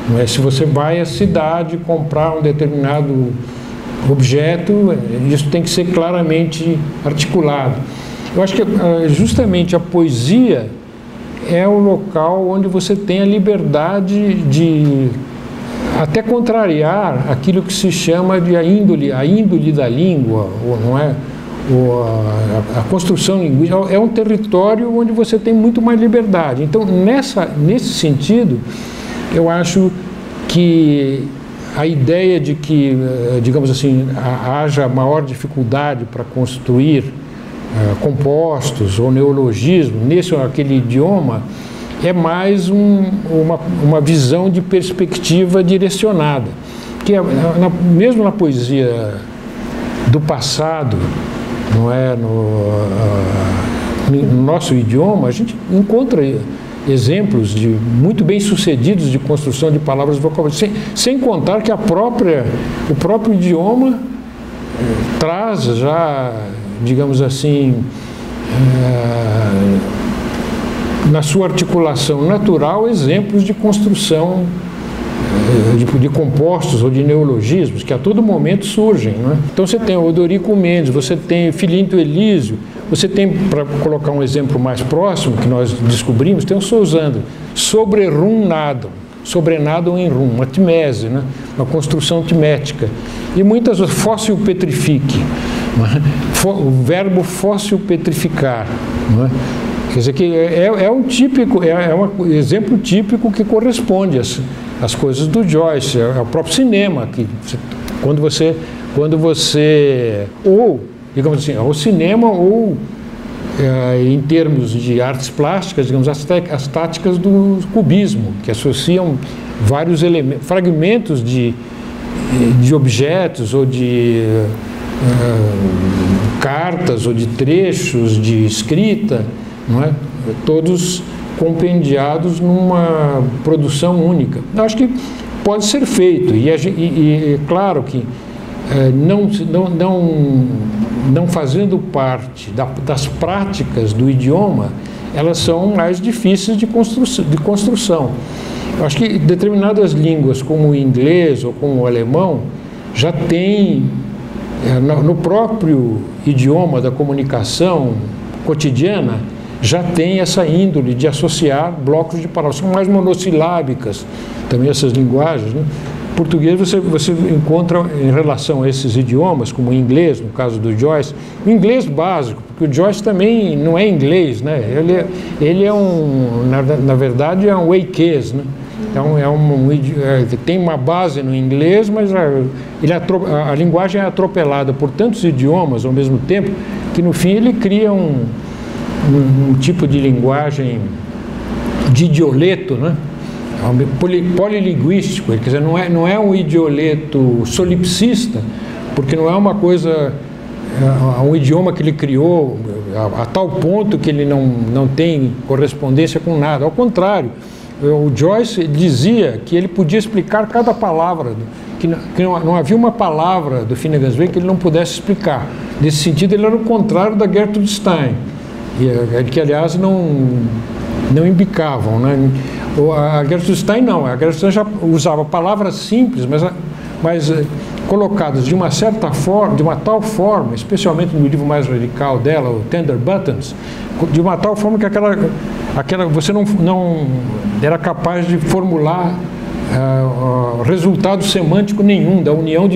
Não é? Se você vai à cidade comprar um determinado objeto, isso tem que ser claramente articulado. Eu acho que justamente a poesia é o local onde você tem a liberdade de até contrariar aquilo que se chama de a índole da língua, ou não é? A construção linguística é um território onde você tem muito mais liberdade. Então, nesse sentido, eu acho que a ideia de que, digamos assim, haja maior dificuldade para construir compostos ou neologismos nesse ou aquele idioma é mais uma visão de perspectiva direcionada, que mesmo na poesia do passado, não é, no nosso idioma, a gente encontra exemplos de muito bem sucedidos de construção de palavras vocábulas, sem contar que o próprio idioma traz já, digamos assim, na sua articulação natural, exemplos de construção de compostos ou de neologismos que a todo momento surgem, não é? Então você tem Odorico Mendes, você tem Filinto Elísio, você tem, para colocar um exemplo mais próximo que nós descobrimos, tem o Sousandro, sobrenadam em rum, uma timese, né? Uma construção timética. E muitas vezes, fóssil petrifique, o verbo fóssil petrificar, não é? Quer dizer que é um exemplo típico que corresponde às coisas do Joyce, ao próprio cinema, que quando você ou, digamos assim, ao cinema ou em termos de artes plásticas, digamos, as táticas do cubismo, que associam vários elementos, fragmentos de objetos ou de cartas ou de trechos de escrita, não é? Todos compendiados numa produção única. Eu acho que pode ser feito, e claro que não fazendo parte das práticas do idioma, elas são mais difíceis de construção. Eu acho que determinadas línguas, como o inglês ou como o alemão, já tem, no próprio idioma da comunicação cotidiana, já tem essa índole de associar blocos de palavras. São mais monossilábicas também essas linguagens, né? Português você encontra em relação a esses idiomas, como o inglês, no caso do Joyce, o inglês básico, porque o Joyce também não é inglês, né? Ele é na verdade é um wakeês, né? Então tem uma base no inglês, mas a linguagem é atropelada por tantos idiomas ao mesmo tempo, que no fim ele cria um tipo de linguagem de idioleto, né? Polilinguístico, quer dizer, não é um idioleto solipsista, porque não é uma coisa, um idioma que ele criou a tal ponto que ele não tem correspondência com nada. Ao contrário, o Joyce dizia que ele podia explicar cada palavra, que não havia uma palavra do Finnegan's Wake que ele não pudesse explicar. Nesse sentido, ele era o contrário da Gertrude Stein, que aliás não imbicavam, né? A Gertrude Stein não, a Gertrude Stein já usava palavras simples, mas colocadas de uma certa forma, de uma tal forma, especialmente no livro mais radical dela, o Tender Buttons, de uma tal forma que aquela você não era capaz de formular resultado semântico nenhum da união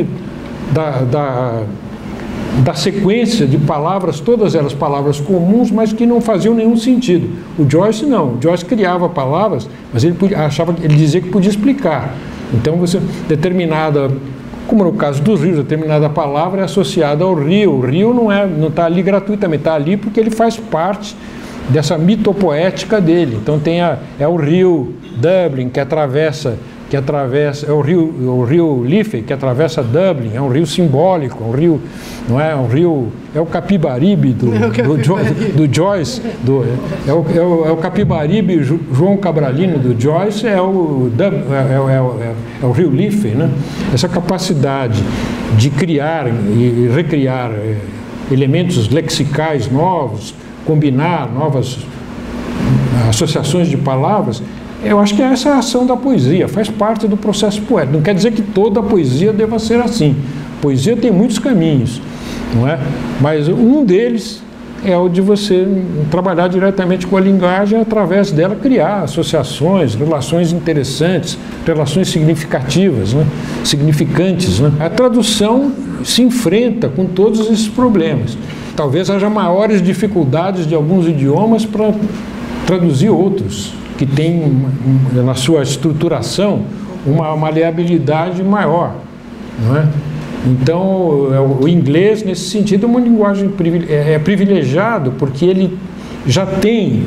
da sequência de palavras, todas elas palavras comuns, mas que não faziam nenhum sentido. O Joyce não, o Joyce criava palavras, mas ele dizia que podia explicar. Então determinada, como no caso dos rios, determinada palavra é associada ao rio. O rio não está ali gratuitamente, está ali porque ele faz parte dessa mitopoética dele. Então é o rio Dublin que atravessa, é o rio Liffey que atravessa Dublin, é um rio simbólico, é o Capibaribe do Joyce, é o Capibaribe João Cabralino do Joyce, é o rio Liffey, né? Essa capacidade de criar e recriar elementos lexicais novos, combinar novas associações de palavras. Eu acho que essa é a ação da poesia, faz parte do processo poético. Não quer dizer que toda a poesia deva ser assim. Poesia tem muitos caminhos, não é? Mas um deles é o de você trabalhar diretamente com a linguagem, através dela criar associações, relações interessantes, relações significativas, né? Significantes, né? A tradução se enfrenta com todos esses problemas. Talvez haja maiores dificuldades de alguns idiomas para traduzir outros, que tem na sua estruturação uma maleabilidade maior, não é? Então, o inglês, nesse sentido, é uma linguagem privilegiado, porque ele já tem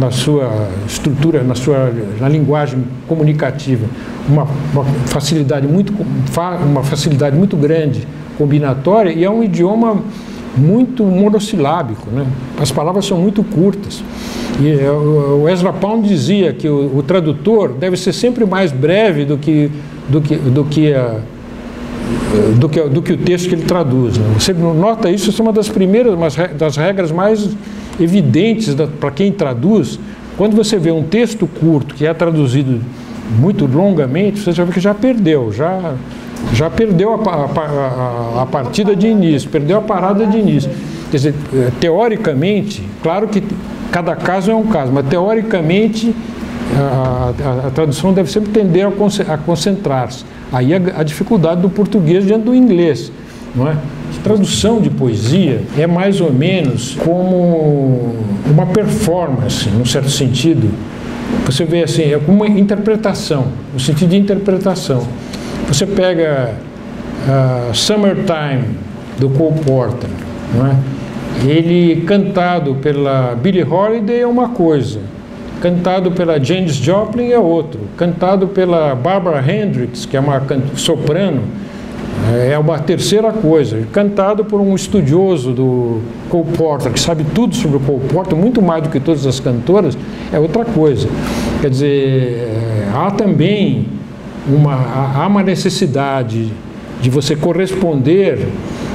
na sua estrutura, na linguagem comunicativa, uma facilidade muito grande, combinatória, e é um idioma muito monossilábico, né? As palavras são muito curtas. E o Ezra Pound dizia que o tradutor deve ser sempre mais breve do que o texto que ele traduz, né? Você nota isso, isso é uma das primeiras, das regras mais evidentes para quem traduz. Quando você vê um texto curto que é traduzido muito longamente, você já vê que já perdeu a partida de início, perdeu a parada de início. Quer dizer, teoricamente, claro que cada caso é um caso, mas teoricamente a tradução deve sempre tender a concentrar-se. Aí a dificuldade do português diante do inglês, não é? A tradução de poesia é mais ou menos como uma performance, num certo sentido. Você vê assim, é como uma interpretação, no sentido de interpretação. Você pega Summertime, do Cole Porter, não é? Ele cantado pela Billie Holiday é uma coisa, cantado pela Janis Joplin é outro, cantado pela Barbara Hendricks, que é uma soprano, é uma terceira coisa, cantado por um estudioso do Cole Porter, que sabe tudo sobre o Cole Porter, muito mais do que todas as cantoras, é outra coisa. Quer dizer, há também há uma necessidade de você corresponder,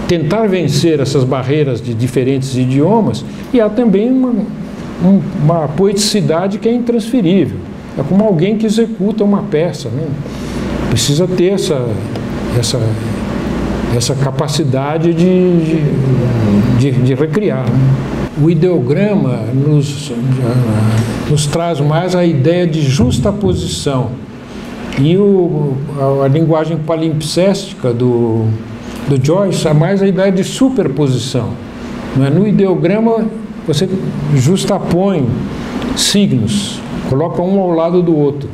tentar vencer essas barreiras de diferentes idiomas, e há também uma poeticidade que é intransferível. É como alguém que executa uma peça, né? Precisa ter essa capacidade de recriar. O ideograma nos traz mais a ideia de justaposição. E a linguagem palimpséstica do Joyce é mais a ideia de superposição. Não é? No ideograma, você justapõe signos, coloca um ao lado do outro.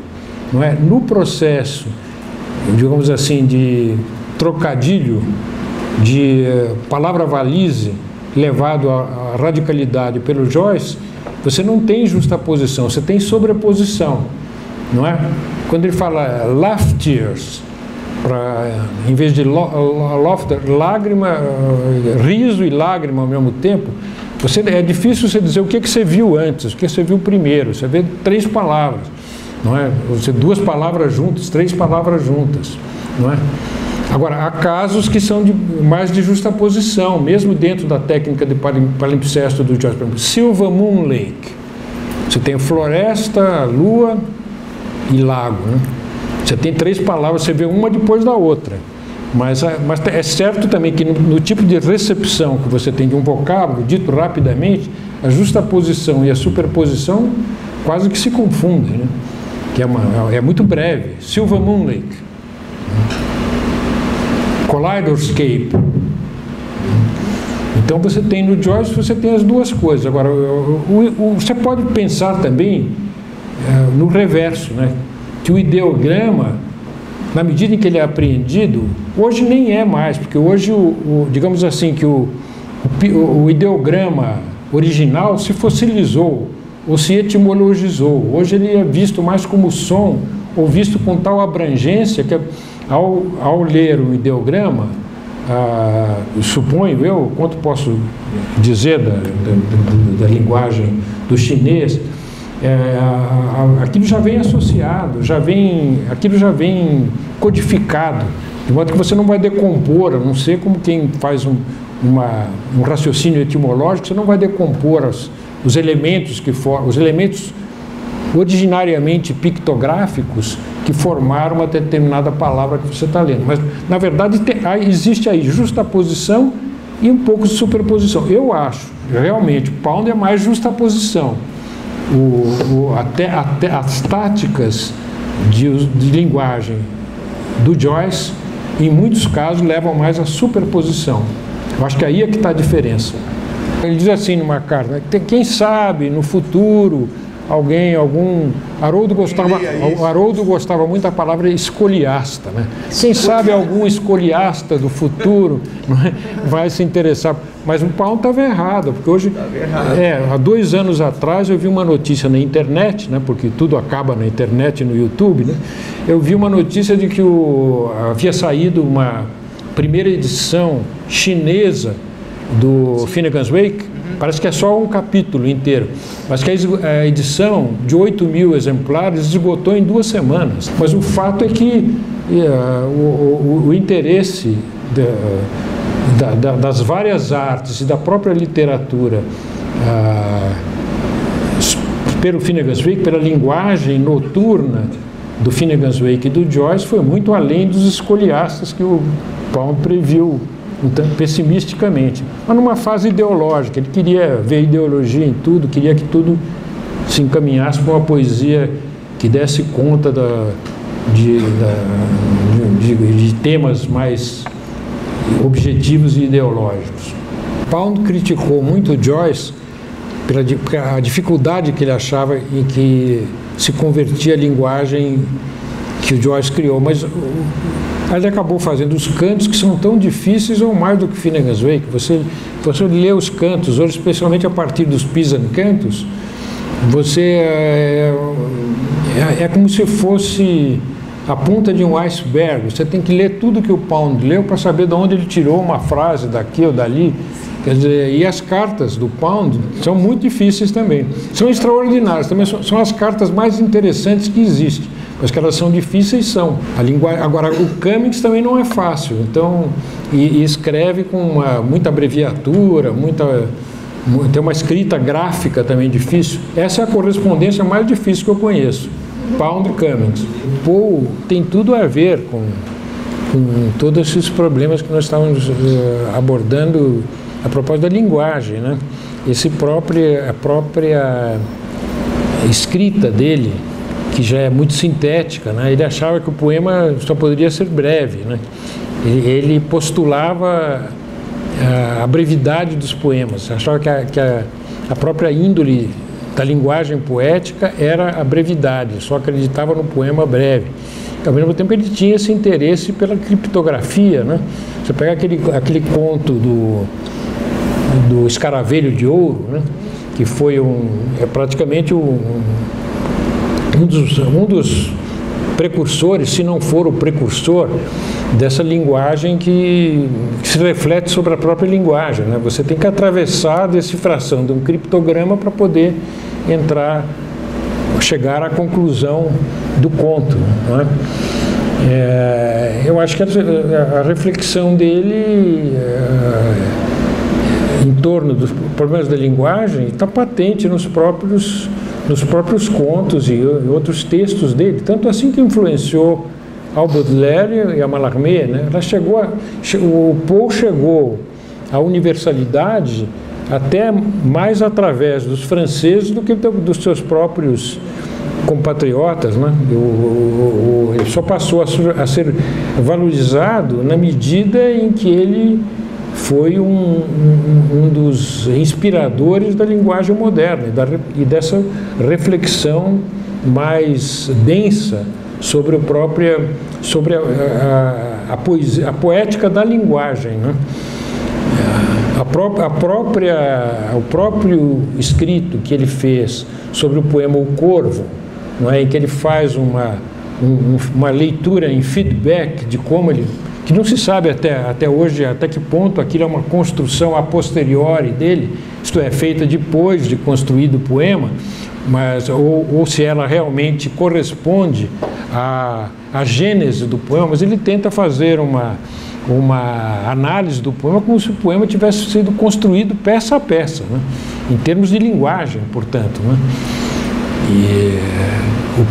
Não é? No processo, digamos assim, de trocadilho, de palavra valise, levado à radicalidade pelo Joyce, você não tem justaposição, você tem sobreposição, não é? Quando ele fala laugh tears, em vez de laughter, lágrima, riso e lágrima ao mesmo tempo, é difícil você dizer o que você viu antes, o que você viu primeiro. Você vê 3 palavras, não é? Você 2 palavras juntas, 3 palavras juntas, não é? Agora, há casos que são mais de justaposição, mesmo dentro da técnica de palimpsesto do Joyce. Por exemplo, Silver Moon Lake. Você tem floresta, lua e lago, né? Você tem 3 palavras, você vê uma depois da outra. Mas é certo também que no tipo de recepção que você tem de um vocábulo, dito rapidamente, a justaposição e a superposição quase que se confundem, né? Que é muito breve. Silver Moon Lake. Kaleidoscape. Então você tem no Joyce, você tem as 2 coisas. Agora, você pode pensar também no reverso, né? Que o ideograma, na medida em que ele é apreendido, hoje nem é mais, porque hoje, digamos assim, que o ideograma original se fossilizou ou se etimologizou. Hoje ele é visto mais como som, ou visto com tal abrangência que ao ler um ideograma, suponho eu, quanto posso dizer da linguagem do chinês, aquilo já vem associado, aquilo já vem codificado, de modo que você não vai decompor, a não ser como quem faz um raciocínio etimológico, você não vai decompor os elementos originariamente pictográficos que formaram uma determinada palavra que você está lendo. Mas, na verdade, existe aí justaposição e um pouco de superposição. Eu acho, realmente, o Pound é mais justaposição. Até as táticas de linguagem do Joyce, em muitos casos, levam mais à superposição. Eu acho que aí é que está a diferença. Ele diz assim numa carta, quem sabe no futuro Haroldo gostava muito da palavra escoliasta, né? Quem sabe algum escoliasta do futuro vai se interessar. Mas o Pound estava errado, porque hoje, há 2 anos atrás, eu vi uma notícia na internet, né? Porque tudo acaba na internet e no YouTube, né? Eu vi uma notícia de que havia saído uma primeira edição chinesa do Finnegan's Wake. Parece que é só um capítulo inteiro, mas que a edição de 8.000 exemplares esgotou em 2 semanas. Mas o fato é que o interesse das várias artes e da própria literatura pelo Finnegan's Wake, pela linguagem noturna do Finnegan's Wake e do Joyce, foi muito além dos escoliastas que o Pound previu, então, pessimisticamente, mas numa fase ideológica. Ele queria ver ideologia em tudo, queria que tudo se encaminhasse para uma poesia que desse conta de temas mais objetivos e ideológicos. Pound criticou muito Joyce pela dificuldade que ele achava em que se convertia a linguagem que o Joyce criou, mas ele acabou fazendo os cantos que são tão difíceis ou mais do que Finnegan's Wake. Você lê os cantos, hoje, especialmente a partir dos Pisan cantos, é como se fosse a ponta de um iceberg. Você tem que ler tudo que o Pound leu para saber de onde ele tirou uma frase daqui ou dali. Quer dizer, e as cartas do Pound são muito difíceis também. São extraordinárias, também são as cartas mais interessantes que existem. mas que elas são difíceis, são. Agora, o Cummings também não é fácil, então, e escreve com muita abreviatura, tem uma escrita gráfica também difícil. Essa é a correspondência mais difícil que eu conheço, Pound e Cummings. Poe tem tudo a ver com todos esses problemas que nós estávamos abordando a propósito da linguagem, né? A própria escrita dele, que já é muito sintética, né? Ele achava que o poema só poderia ser breve, né? Ele postulava a brevidade dos poemas, achava que a própria índole da linguagem poética era a brevidade, só acreditava no poema breve. Ao mesmo tempo ele tinha esse interesse pela criptografia, né? Você pega aquele conto do Escaravelho de Ouro, né? Que foi praticamente um dos precursores, se não for o precursor, dessa linguagem que se reflete sobre a própria linguagem, né? Você tem que atravessar a decifração de um criptograma para poder chegar à conclusão do conto, não é? Eu acho que a reflexão dele em torno dos problemas da linguagem está patente nos próprios contos e outros textos dele, tanto assim que influenciou ao Baudelaire e a Mallarmé, né? O Poe chegou à universalidade até mais através dos franceses do que dos seus próprios compatriotas, né? Ele só passou a ser valorizado na medida em que ele foi um dos inspiradores da linguagem moderna e dessa reflexão mais densa sobre a poética da linguagem, né? O próprio escrito que ele fez sobre o poema O Corvo, não é, em que ele faz uma leitura em feedback de como que não se sabe até hoje até que ponto aquilo é uma construção a posteriori dele, isto é, feita depois de construído o poema, mas ou se ela realmente corresponde à gênese do poema, mas ele tenta fazer uma análise do poema como se o poema tivesse sido construído peça a peça, né? Em termos de linguagem, portanto, né? E o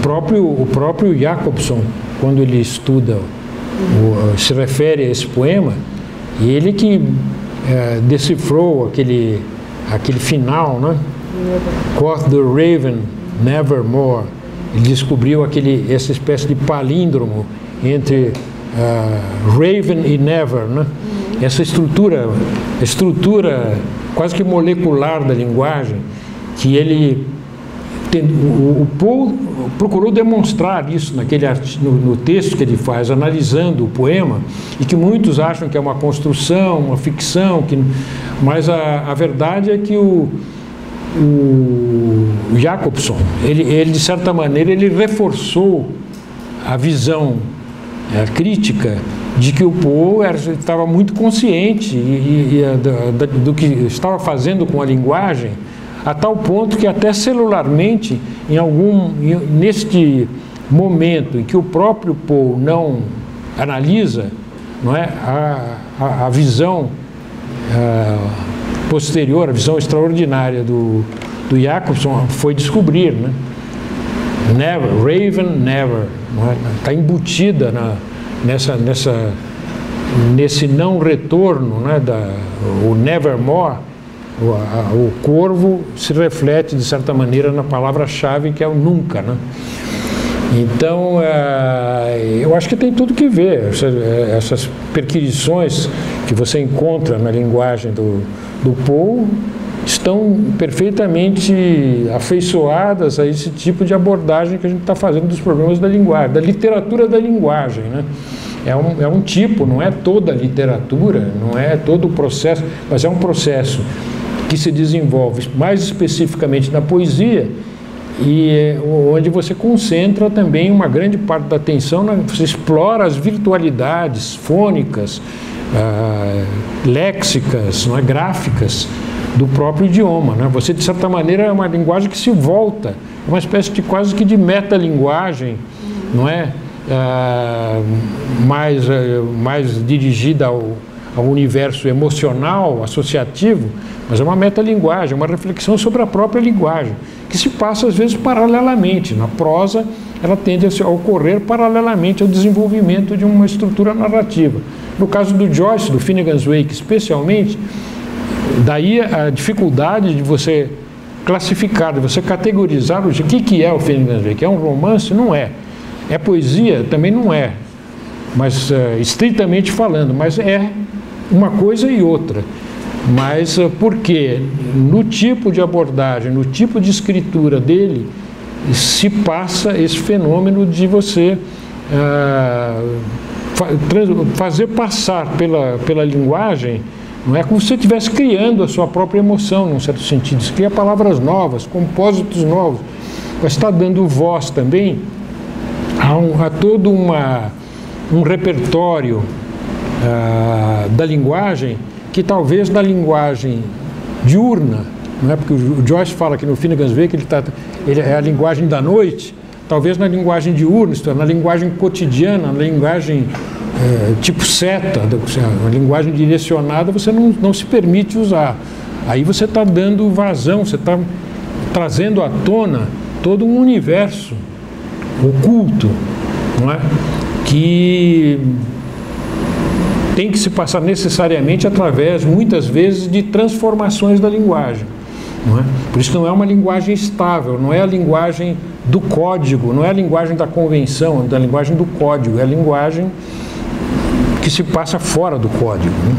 próprio Jacobson, quando ele estuda, se refere a esse poema, e ele que decifrou aquele final, né? Quoth the Raven, nevermore. Ele descobriu essa espécie de palíndromo entre Raven e Never, né? Essa estrutura quase que molecular da linguagem, que o Poe procurou demonstrar isso no texto que ele faz, analisando o poema, e que muitos acham que é uma construção, uma ficção, mas a verdade é que o Jacobson, ele de certa maneira, ele reforçou a visão crítica de que o Poe estava muito consciente do que estava fazendo com a linguagem, a tal ponto que até celularmente, neste momento em que o próprio Poe não analisa, não é, a visão posterior, a visão extraordinária do Jacobson foi descobrir, né? Never, Raven, never, está embutida nesse não retorno, né, o nevermore. O corvo se reflete de certa maneira na palavra-chave que é o nunca, né? Então eu acho que tem tudo que ver essas perquisições que você encontra na linguagem do Poe estão perfeitamente afeiçoadas a esse tipo de abordagem que a gente está fazendo dos problemas da linguagem, da literatura da linguagem, né? É um tipo, não é toda a literatura, não é todo o processo, mas é um processo que se desenvolve mais especificamente na poesia e onde você concentra também uma grande parte da atenção, você explora as virtualidades fônicas, léxicas, não é, gráficas do próprio idioma, né? Você, de certa maneira, é uma linguagem que se volta, uma espécie de quase que de metalinguagem não é? Mais dirigida ao universo emocional, associativo, mas é uma metalinguagem, uma reflexão sobre a própria linguagem, que se passa às vezes paralelamente. Na prosa, ela tende a ocorrer paralelamente ao desenvolvimento de uma estrutura narrativa. No caso do Joyce, do Finnegan's Wake especialmente, daí a dificuldade de você classificar, de você categorizar o que é o Finnegan's Wake. É um romance? Não é. É poesia? Também não é. Mas estritamente falando, mas é uma coisa e outra. Mas porque no tipo de abordagem, no tipo de escritura dele, se passa esse fenômeno de você fazer passar pela linguagem, não é como se você estivesse criando a sua própria emoção, num certo sentido. Você cria palavras novas, compósitos novos, mas está dando voz também a todo um repertório da linguagem, que talvez na linguagem diurna, não é? Porque o Joyce fala que no Finnegan's Wake ele é a linguagem da noite, talvez na linguagem diurna, isto é, na linguagem cotidiana, na linguagem tipo seta, a linguagem direcionada, você não se permite usar. Aí você está dando vazão, você está trazendo à tona todo um universo oculto, não é? Que tem que se passar necessariamente através, muitas vezes, de transformações da linguagem. Não é? Por isso não é uma linguagem estável, não é a linguagem do código, não é a linguagem da convenção, é a linguagem do código, é a linguagem que se passa fora do código, né?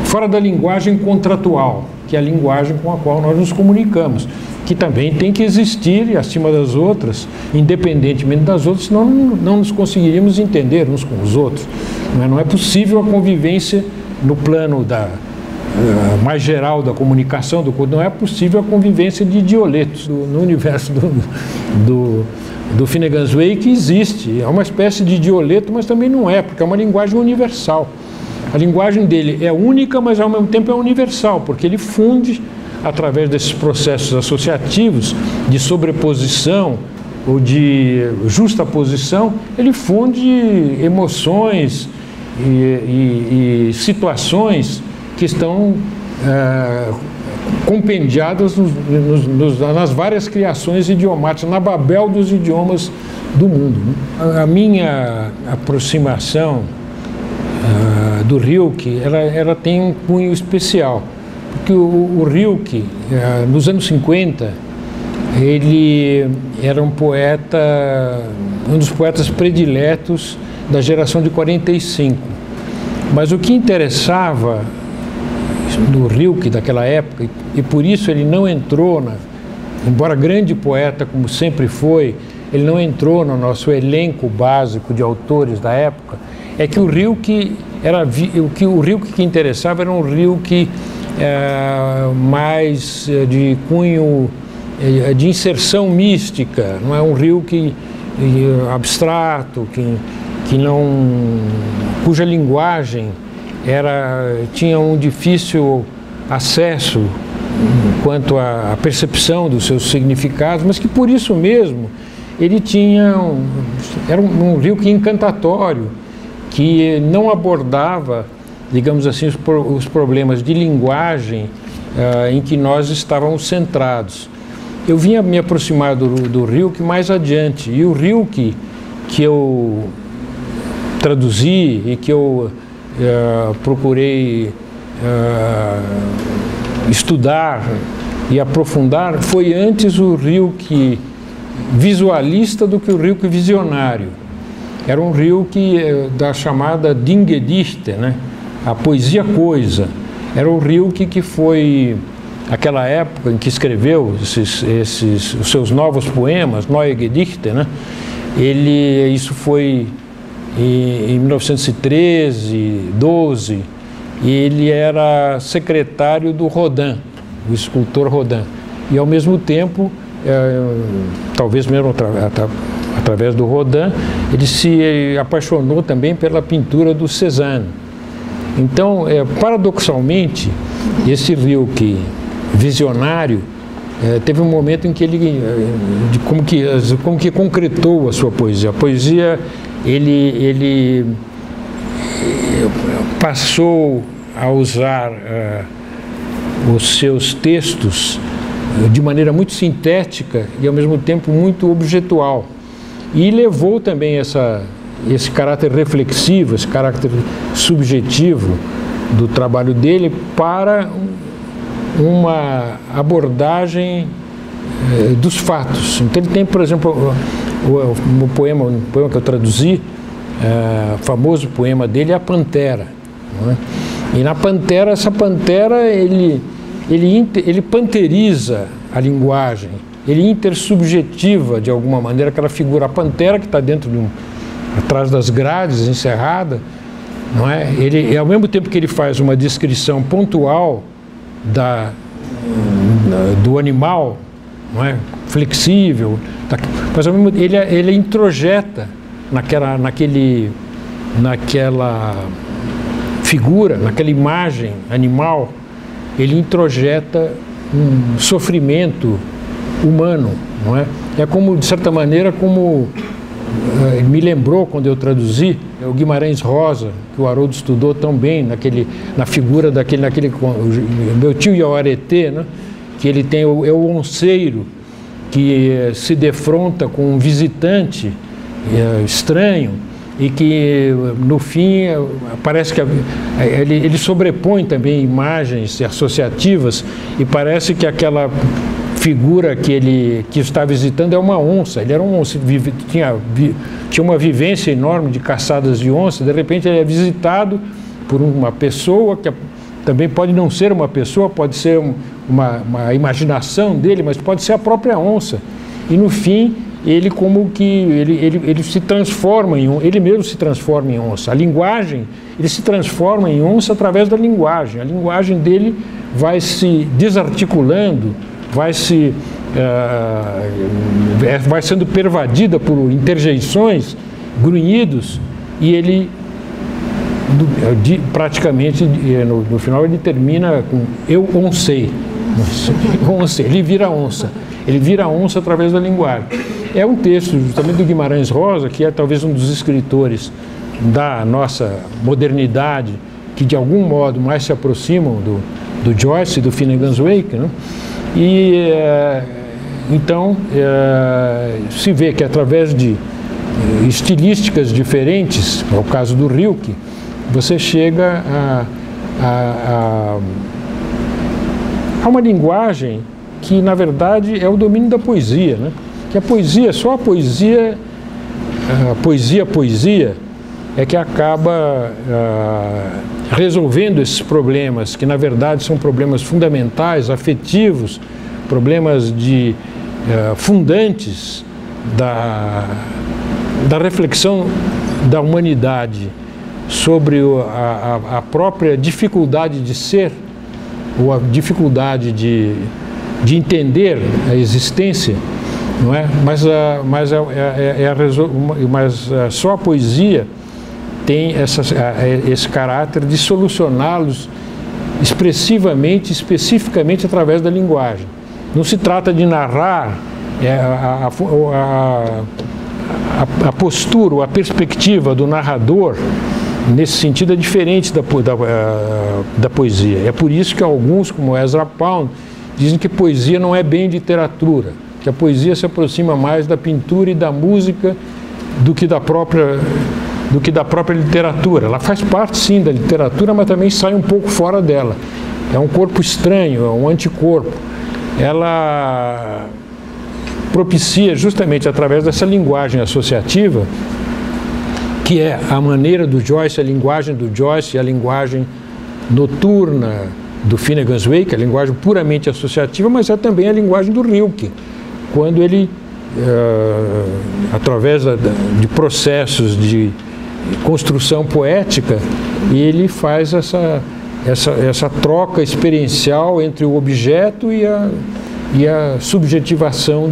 Fora da linguagem contratual, que é a linguagem com a qual nós nos comunicamos, que também tem que existir acima das outras, independentemente das outras, senão não nos conseguiríamos entender uns com os outros. Não é possível a convivência no plano mais geral da comunicação, não é possível a convivência de idioletos no universo do Finnegan's Wake. Existe, é uma espécie de idioleto, mas também não é, porque é uma linguagem universal. A linguagem dele é única, mas ao mesmo tempo é universal, porque ele funde, através desses processos associativos de sobreposição ou de justaposição, ele funde emoções e situações que estão compendiadas nas várias criações idiomáticas, na Babel dos idiomas do mundo. A minha aproximação do Rilke, ela tem um cunho especial, porque o Rilke, nos anos 50, ele era um dos poetas prediletos da geração de 45. Mas o que interessava no Rilke daquela época, e por isso ele não entrou, embora grande poeta como sempre foi, ele não entrou no nosso elenco básico de autores da época, é que o Rilke que interessava era um Rilke mais de cunho de inserção mística, não é um Rilke abstrato, cuja linguagem tinha um difícil acesso quanto à percepção dos seus significados, mas que por isso mesmo ele era um Rilke encantatório, que não abordava, digamos assim, os problemas de linguagem em que nós estávamos centrados. Eu vinha me aproximar do Rilke mais adiante, e o Rilke que eu traduzi e que eu procurei estudar e aprofundar foi antes o Rilke visualista do que o Rilke visionário. Era um Rilke da chamada Dingedichte, né? A poesia coisa. Era o Rilke que foi, aquela época em que escreveu os seus novos poemas, Neue Gedichte, né? Isso foi em 1913, 12, e ele era secretário do Rodin, do escultor Rodin. E ao mesmo tempo, talvez mesmo através do Rodin, ele se apaixonou também pela pintura do Cézanne. Então, paradoxalmente, esse Rilke visionário teve um momento em que ele, como que concretou a sua poesia. A poesia, ele passou a usar os seus textos de maneira muito sintética e ao mesmo tempo muito objetual. E levou também esse caráter reflexivo, esse caráter subjetivo do trabalho dele para uma abordagem dos fatos. Então ele tem, por exemplo, o poema que eu traduzi, o famoso poema dele é a Pantera, não é? E na Pantera, essa Pantera, ele panteriza a linguagem, ele intersubjetiva de alguma maneira aquela figura. A Pantera que está dentro atrás das grades, encerrada, não é? Ele, ao mesmo tempo que ele faz uma descrição pontual do animal, não é? Flexível, mas ao mesmo tempo ele introjeta naquela figura, naquela imagem animal, ele introjeta um sofrimento humano, não é? É como, de certa maneira, como me lembrou quando eu traduzi o Guimarães Rosa, que o Haroldo estudou tão bem na figura daquele meu tio Iauaretê, né? Que ele tem o onceiro que se defronta com um visitante estranho e que no fim parece que ele sobrepõe também imagens associativas e parece que aquela figura que está visitando é uma onça. Ele era um onça, tinha uma vivência enorme de caçadas de onça. De repente ele é visitado por uma pessoa que também pode não ser uma pessoa, pode ser uma imaginação dele, mas pode ser a própria onça. E no fim ele se transforma ele mesmo se transforma em onça. A linguagem, ele se transforma em onça através da linguagem. A linguagem dele vai se desarticulando, vai sendo pervadida por interjeições, grunhidos, e ele praticamente no final ele termina com eu oncei. Ele vira onça. Ele vira onça através da linguagem. É um texto justamente do Guimarães Rosa, que é talvez um dos escritores da nossa modernidade, que de algum modo mais se aproximam do Joyce e do Finnegan's Wake, né? E então se vê que através de estilísticas diferentes, no caso do Rilke, você chega a uma linguagem que na verdade é o domínio da poesia, né? Que a poesia, só a poesia é que acaba resolvendo esses problemas, que na verdade são problemas fundamentais, afetivos, problemas fundantes da reflexão da humanidade sobre a própria dificuldade de ser, ou a dificuldade de entender a existência, não é? Mas só a poesia tem esse caráter de solucioná-los expressivamente, especificamente através da linguagem. Não se trata de narrar a postura, a perspectiva do narrador, nesse sentido, é diferente da poesia. É por isso que alguns, como Ezra Pound, dizem que poesia não é bem literatura, que a poesia se aproxima mais da pintura e da música do que da própria literatura. Ela faz parte, sim, da literatura, mas também sai um pouco fora dela. É um corpo estranho, é um anticorpo. Ela propicia justamente através dessa linguagem associativa, que é a maneira do Joyce, a linguagem do Joyce, a linguagem noturna do Finnegan's Wake, a linguagem puramente associativa, mas é também a linguagem do Rilke, quando ele, através de processos de construção poética, ele faz essa troca experiencial entre o objeto e a subjetivação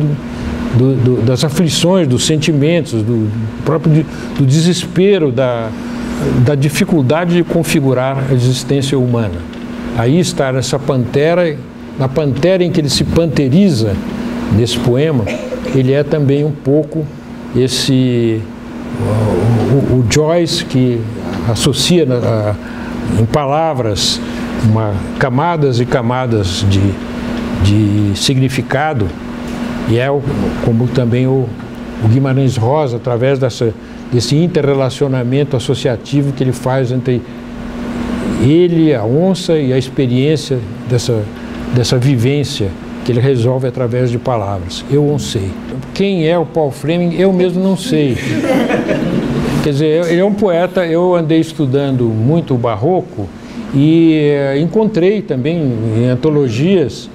das aflições, dos sentimentos, do desespero, da dificuldade de configurar a existência humana. Aí está essa Pantera na pantera em que ele se panteriza nesse poema, ele é também um pouco esse o Joyce, que associa em palavras camadas e camadas de significado, e é como também o Guimarães Rosa, através desse interrelacionamento associativo que ele faz entre ele, a onça, e a experiência dessa vivência que ele resolve através de palavras. Eu oncei. Quem é o Paul Fleming, eu mesmo não sei. Quer dizer, ele é um poeta, eu andei estudando muito o barroco e encontrei também em antologias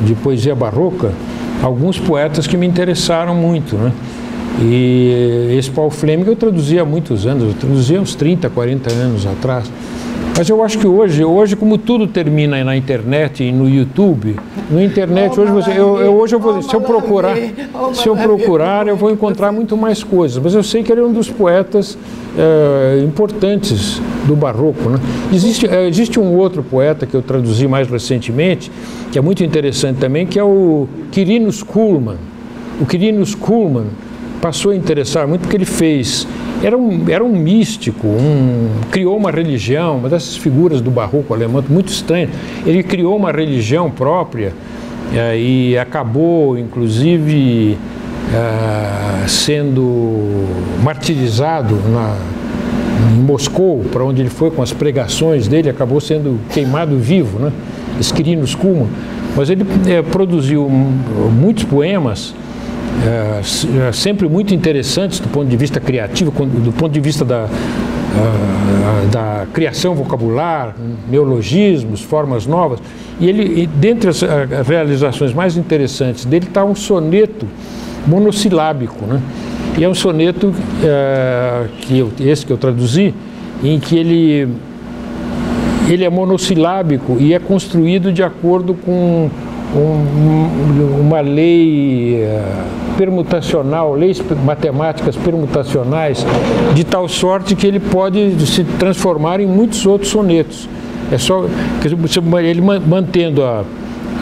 de poesia barroca alguns poetas que me interessaram muito, né? E esse Paul Fleming eu traduzi há muitos anos, eu traduzi há uns 30, 40 anos atrás. Mas eu acho que hoje como tudo termina na internet e no YouTube, na internet se eu procurar eu vou encontrar muito mais coisas. Mas eu sei que ele é um dos poetas importantes do barroco, né? Existe um outro poeta que eu traduzi mais recentemente, que é muito interessante também, que é o Quirinus Kuhlmann. O Quirinus Kuhlmann passou a interessar muito porque ele fez... Era um místico, criou uma religião, uma dessas figuras do barroco alemão, muito estranha. Ele criou uma religião própria e acabou, inclusive, sendo martirizado em Moscou, para onde ele foi com as pregações dele, acabou sendo queimado vivo, né? Quirinus Kuhlmann. Mas ele produziu muitos poemas, sempre muito interessantes do ponto de vista criativo, do ponto de vista da criação vocabular, neologismos, formas novas. E dentre as realizações mais interessantes dele está um soneto monossilábico, né? E é um soneto esse que eu traduzi, em que ele é monossilábico e é construído de acordo com uma lei permutacional, leis matemáticas permutacionais, de tal sorte que ele pode se transformar em muitos outros sonetos. É só ele mantendo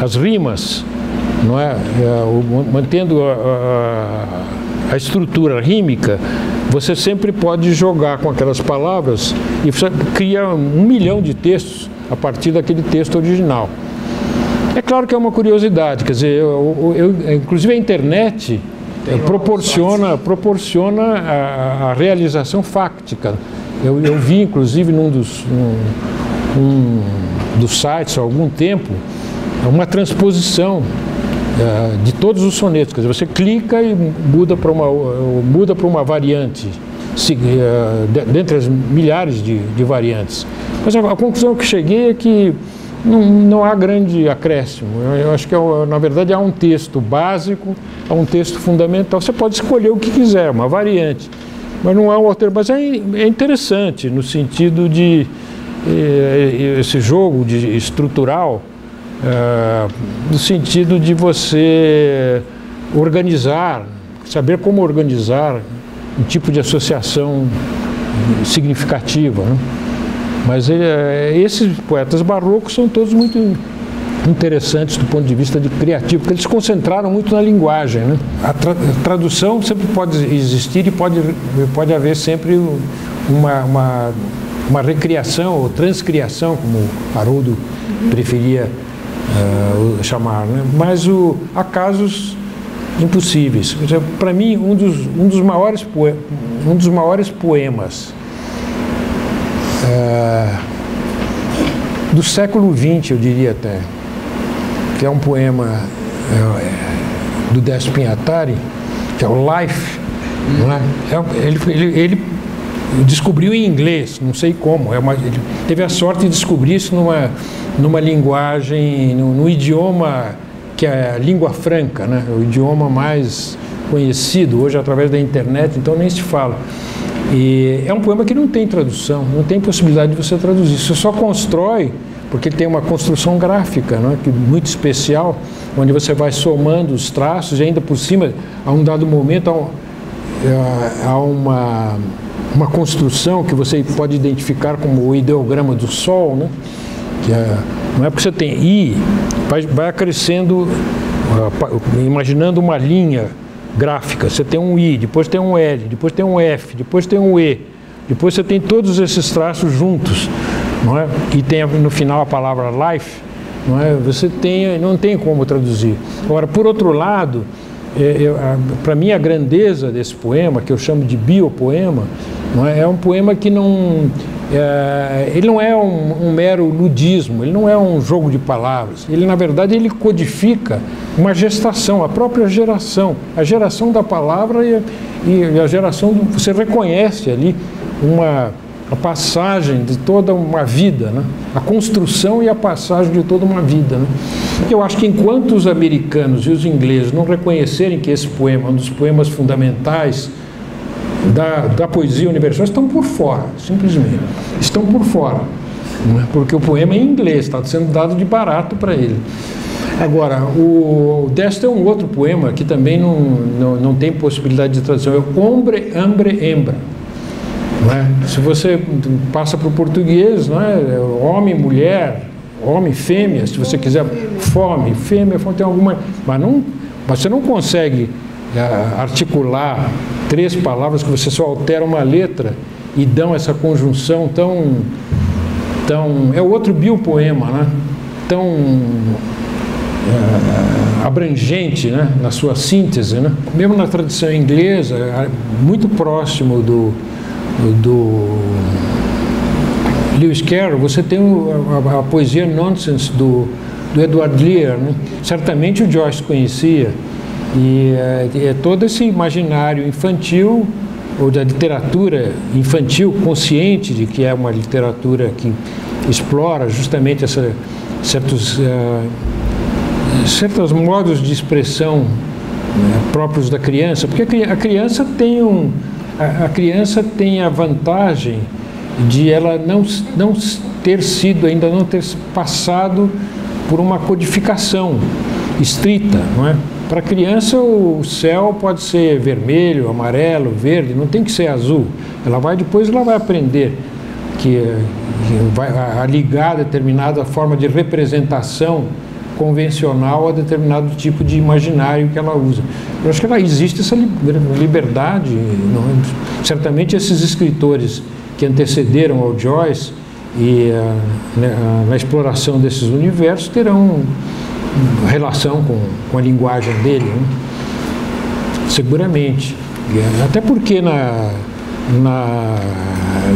as rimas, não é? Mantendo a estrutura rímica, você sempre pode jogar com aquelas palavras e você cria 1 milhão de textos a partir daquele texto original. É claro que é uma curiosidade, quer dizer, inclusive a internet proporciona a realização fáctica. Eu vi, inclusive, num dos sites há algum tempo, uma transposição de todos os sonetos. Quer dizer, você clica e muda para uma variante, dentre as milhares de variantes. Mas a conclusão que cheguei é que não há grande acréscimo. Eu acho que, na verdade, há um texto básico, há um texto fundamental. Você pode escolher o que quiser, uma variante, mas não há um alternativa. Mas é interessante no sentido de esse jogo estrutural, no sentido de você organizar, saber como organizar um tipo de associação significativa, né? Mas esses poetas barrocos são todos muito interessantes do ponto de vista criativo, porque eles se concentraram muito na linguagem, né? A tradução sempre pode existir e pode haver sempre uma recriação ou transcriação, como Haroldo preferia chamar, né? Mas há casos impossíveis. Para mim, um dos maiores poemas do século XX, eu diria até, que é um poema do Décio Pinhatari, que é o Life, não é? Ele descobriu em inglês, não sei como, ele teve a sorte de descobrir isso numa linguagem, num idioma que é a língua franca, né? O idioma mais conhecido hoje através da internet, então nem se fala. E é um poema que não tem tradução, não tem possibilidade de você traduzir. Você só constrói, porque ele tem uma construção gráfica, né, que muito especial, onde você vai somando os traços e ainda por cima, a um dado momento, há uma construção que você pode identificar como o ideograma do Sol, né? Não é porque você tem I, vai acrescendo, imaginando uma linha gráfica, você tem um I, depois tem um L, depois tem um F, depois tem um E, depois você tem todos esses traços juntos, não é? E tem no final a palavra life, não é? Não tem como traduzir. Agora, por outro lado, para mim a grandeza desse poema, que eu chamo de biopoema, não é? É um poema que ele não é um mero ludismo, ele não é um jogo de palavras, ele na verdade ele codifica uma gestação, a própria geração, a geração da palavra e a geração você reconhece ali a passagem de toda uma vida, né? A construção e a passagem de toda uma vida, né? Eu acho que enquanto os americanos e os ingleses não reconhecerem que esse poema é um dos poemas fundamentais da poesia universal, estão por fora, simplesmente. Estão por fora. Né? Porque o poema é em inglês, está sendo dado de barato para ele. Agora, o Desta é um outro poema que também não tem possibilidade de tradução. É o Hombre, Hambre, Hembra. Né? Se você passa para o português, né? Homem, mulher, homem, fêmea, se você quiser, fome, fêmea, tem alguma... Mas você não consegue articular 3 palavras que você só altera uma letra e dão essa conjunção tão é outro biopoema, né? Tão abrangente, né? Na sua síntese, né? Mesmo na tradição inglesa, muito próximo do Lewis Carroll, você tem a poesia nonsense do Edward Lear, né? Certamente o Joyce conhecia. E é todo esse imaginário infantil, ou da literatura infantil, consciente de que é uma literatura que explora justamente certos modos de expressão, né, próprios da criança, porque a criança tem a vantagem de ela não ter passado por uma codificação estrita, não é? Para a criança o céu pode ser vermelho, amarelo, verde, não tem que ser azul. Depois ela vai aprender que vai ligar determinada forma de representação convencional a determinado tipo de imaginário que ela usa. Eu acho que existe essa liberdade. Não é? Certamente esses escritores que antecederam ao Joyce e na exploração desses universos terão relação com a linguagem dele, né? Seguramente. Até porque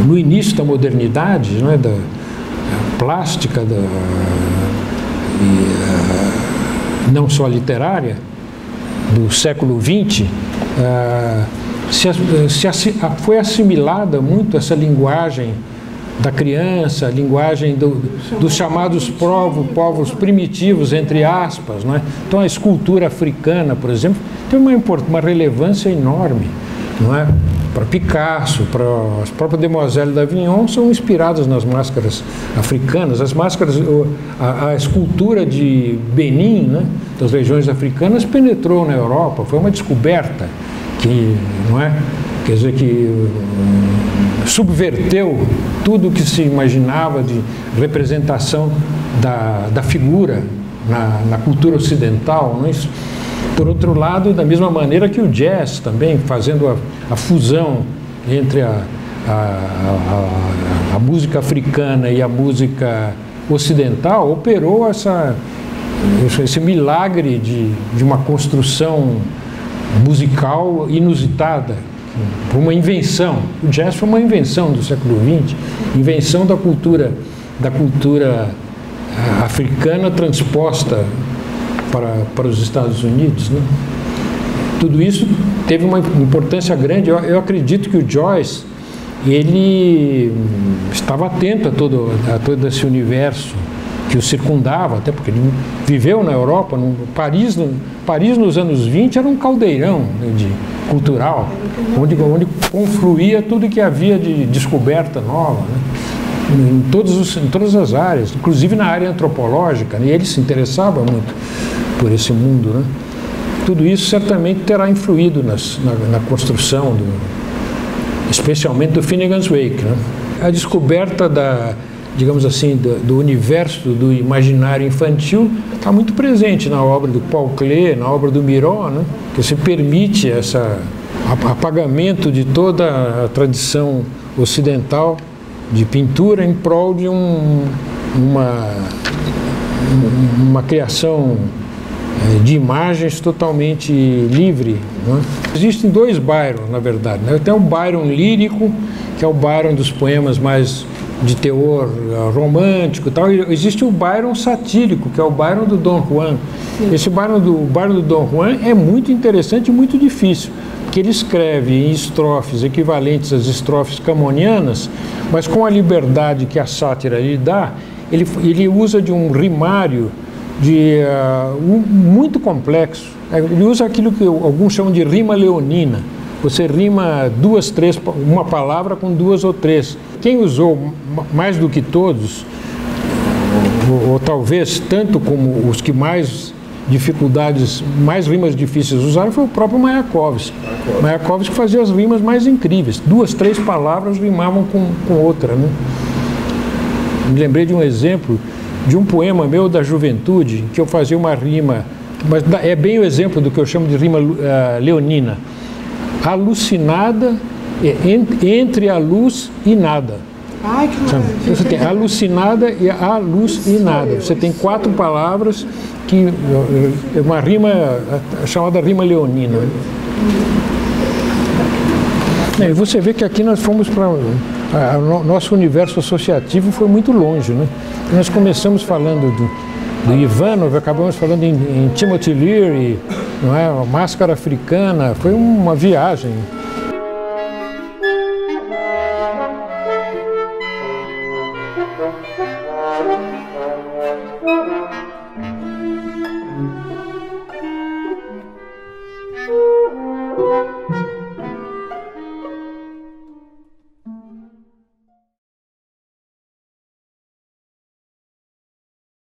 no início da modernidade, né, da plástica, não só literária, do século XX, foi assimilada muito essa linguagem da criança, a linguagem dos chamados povos primitivos, entre aspas, né? Então a escultura africana, por exemplo, tem uma relevância enorme, não é? Para Picasso, para as próprias Demoiselles d'Avignon, são inspiradas nas máscaras africanas. As máscaras, a escultura de Benin, né, das regiões africanas, penetrou na Europa, foi uma descoberta que, não é? Quer dizer, que subverteu tudo o que se imaginava de representação da figura na cultura ocidental, não é isso? Por outro lado, da mesma maneira que o jazz também, fazendo a fusão entre a música africana e a música ocidental, operou esse milagre de uma construção musical inusitada, uma invenção. O jazz foi uma invenção do século XX, invenção da cultura africana transposta para os Estados Unidos, né? Tudo isso teve uma importância grande. Eu acredito que o Joyce, ele estava atento a todo esse universo que o circundava, até porque ele viveu na Europa, Paris nos anos 20 era um caldeirão, né, cultural, onde confluía tudo que havia de descoberta nova, né, em todas as áreas, inclusive na área antropológica, né, e ele se interessava muito por esse mundo, né. Tudo isso certamente terá influído na construção, especialmente do Finnegan's Wake, né. A descoberta digamos assim, do universo do imaginário infantil, está muito presente na obra do Paul Klee, na obra do Miró, né? Que se permite esse apagamento de toda a tradição ocidental de pintura em prol de uma criação de imagens totalmente livre, né? Existem dois Byron, na verdade, né? Tem o Byron lírico, que é o Byron dos poemas mais de teor romântico e tal. E existe o Byron satírico, que é o Byron do Dom Juan. Sim. Esse Byron do Dom Juan é muito interessante e muito difícil, porque ele escreve em estrofes equivalentes às estrofes camonianas, mas com a liberdade que a sátira lhe dá, ele usa de um rimário muito complexo. Ele usa aquilo que alguns chamam de rima leonina. Você rima uma palavra com duas ou três. Quem usou mais do que todos, ou talvez tanto como os que mais rimas difíceis usaram, foi o próprio Mayakovsky. Mayakovsky fazia as rimas mais incríveis. 2, 3 palavras rimavam com outra, né? Me lembrei de um exemplo de um poema meu da juventude, que eu fazia uma rima, mas é bem o exemplo do que eu chamo de rima leonina. Alucinada entre a luz e nada. Ai, que maravilha. Você tem alucinada e a luz e nada. Você tem 4 palavras que é uma rima chamada rima leonina. E você vê que aqui nós fomos para nosso universo associativo foi muito longe, né? Nós começamos falando do Ivanov, acabamos falando em Timothy Leary, não é? A Máscara Africana, foi uma viagem.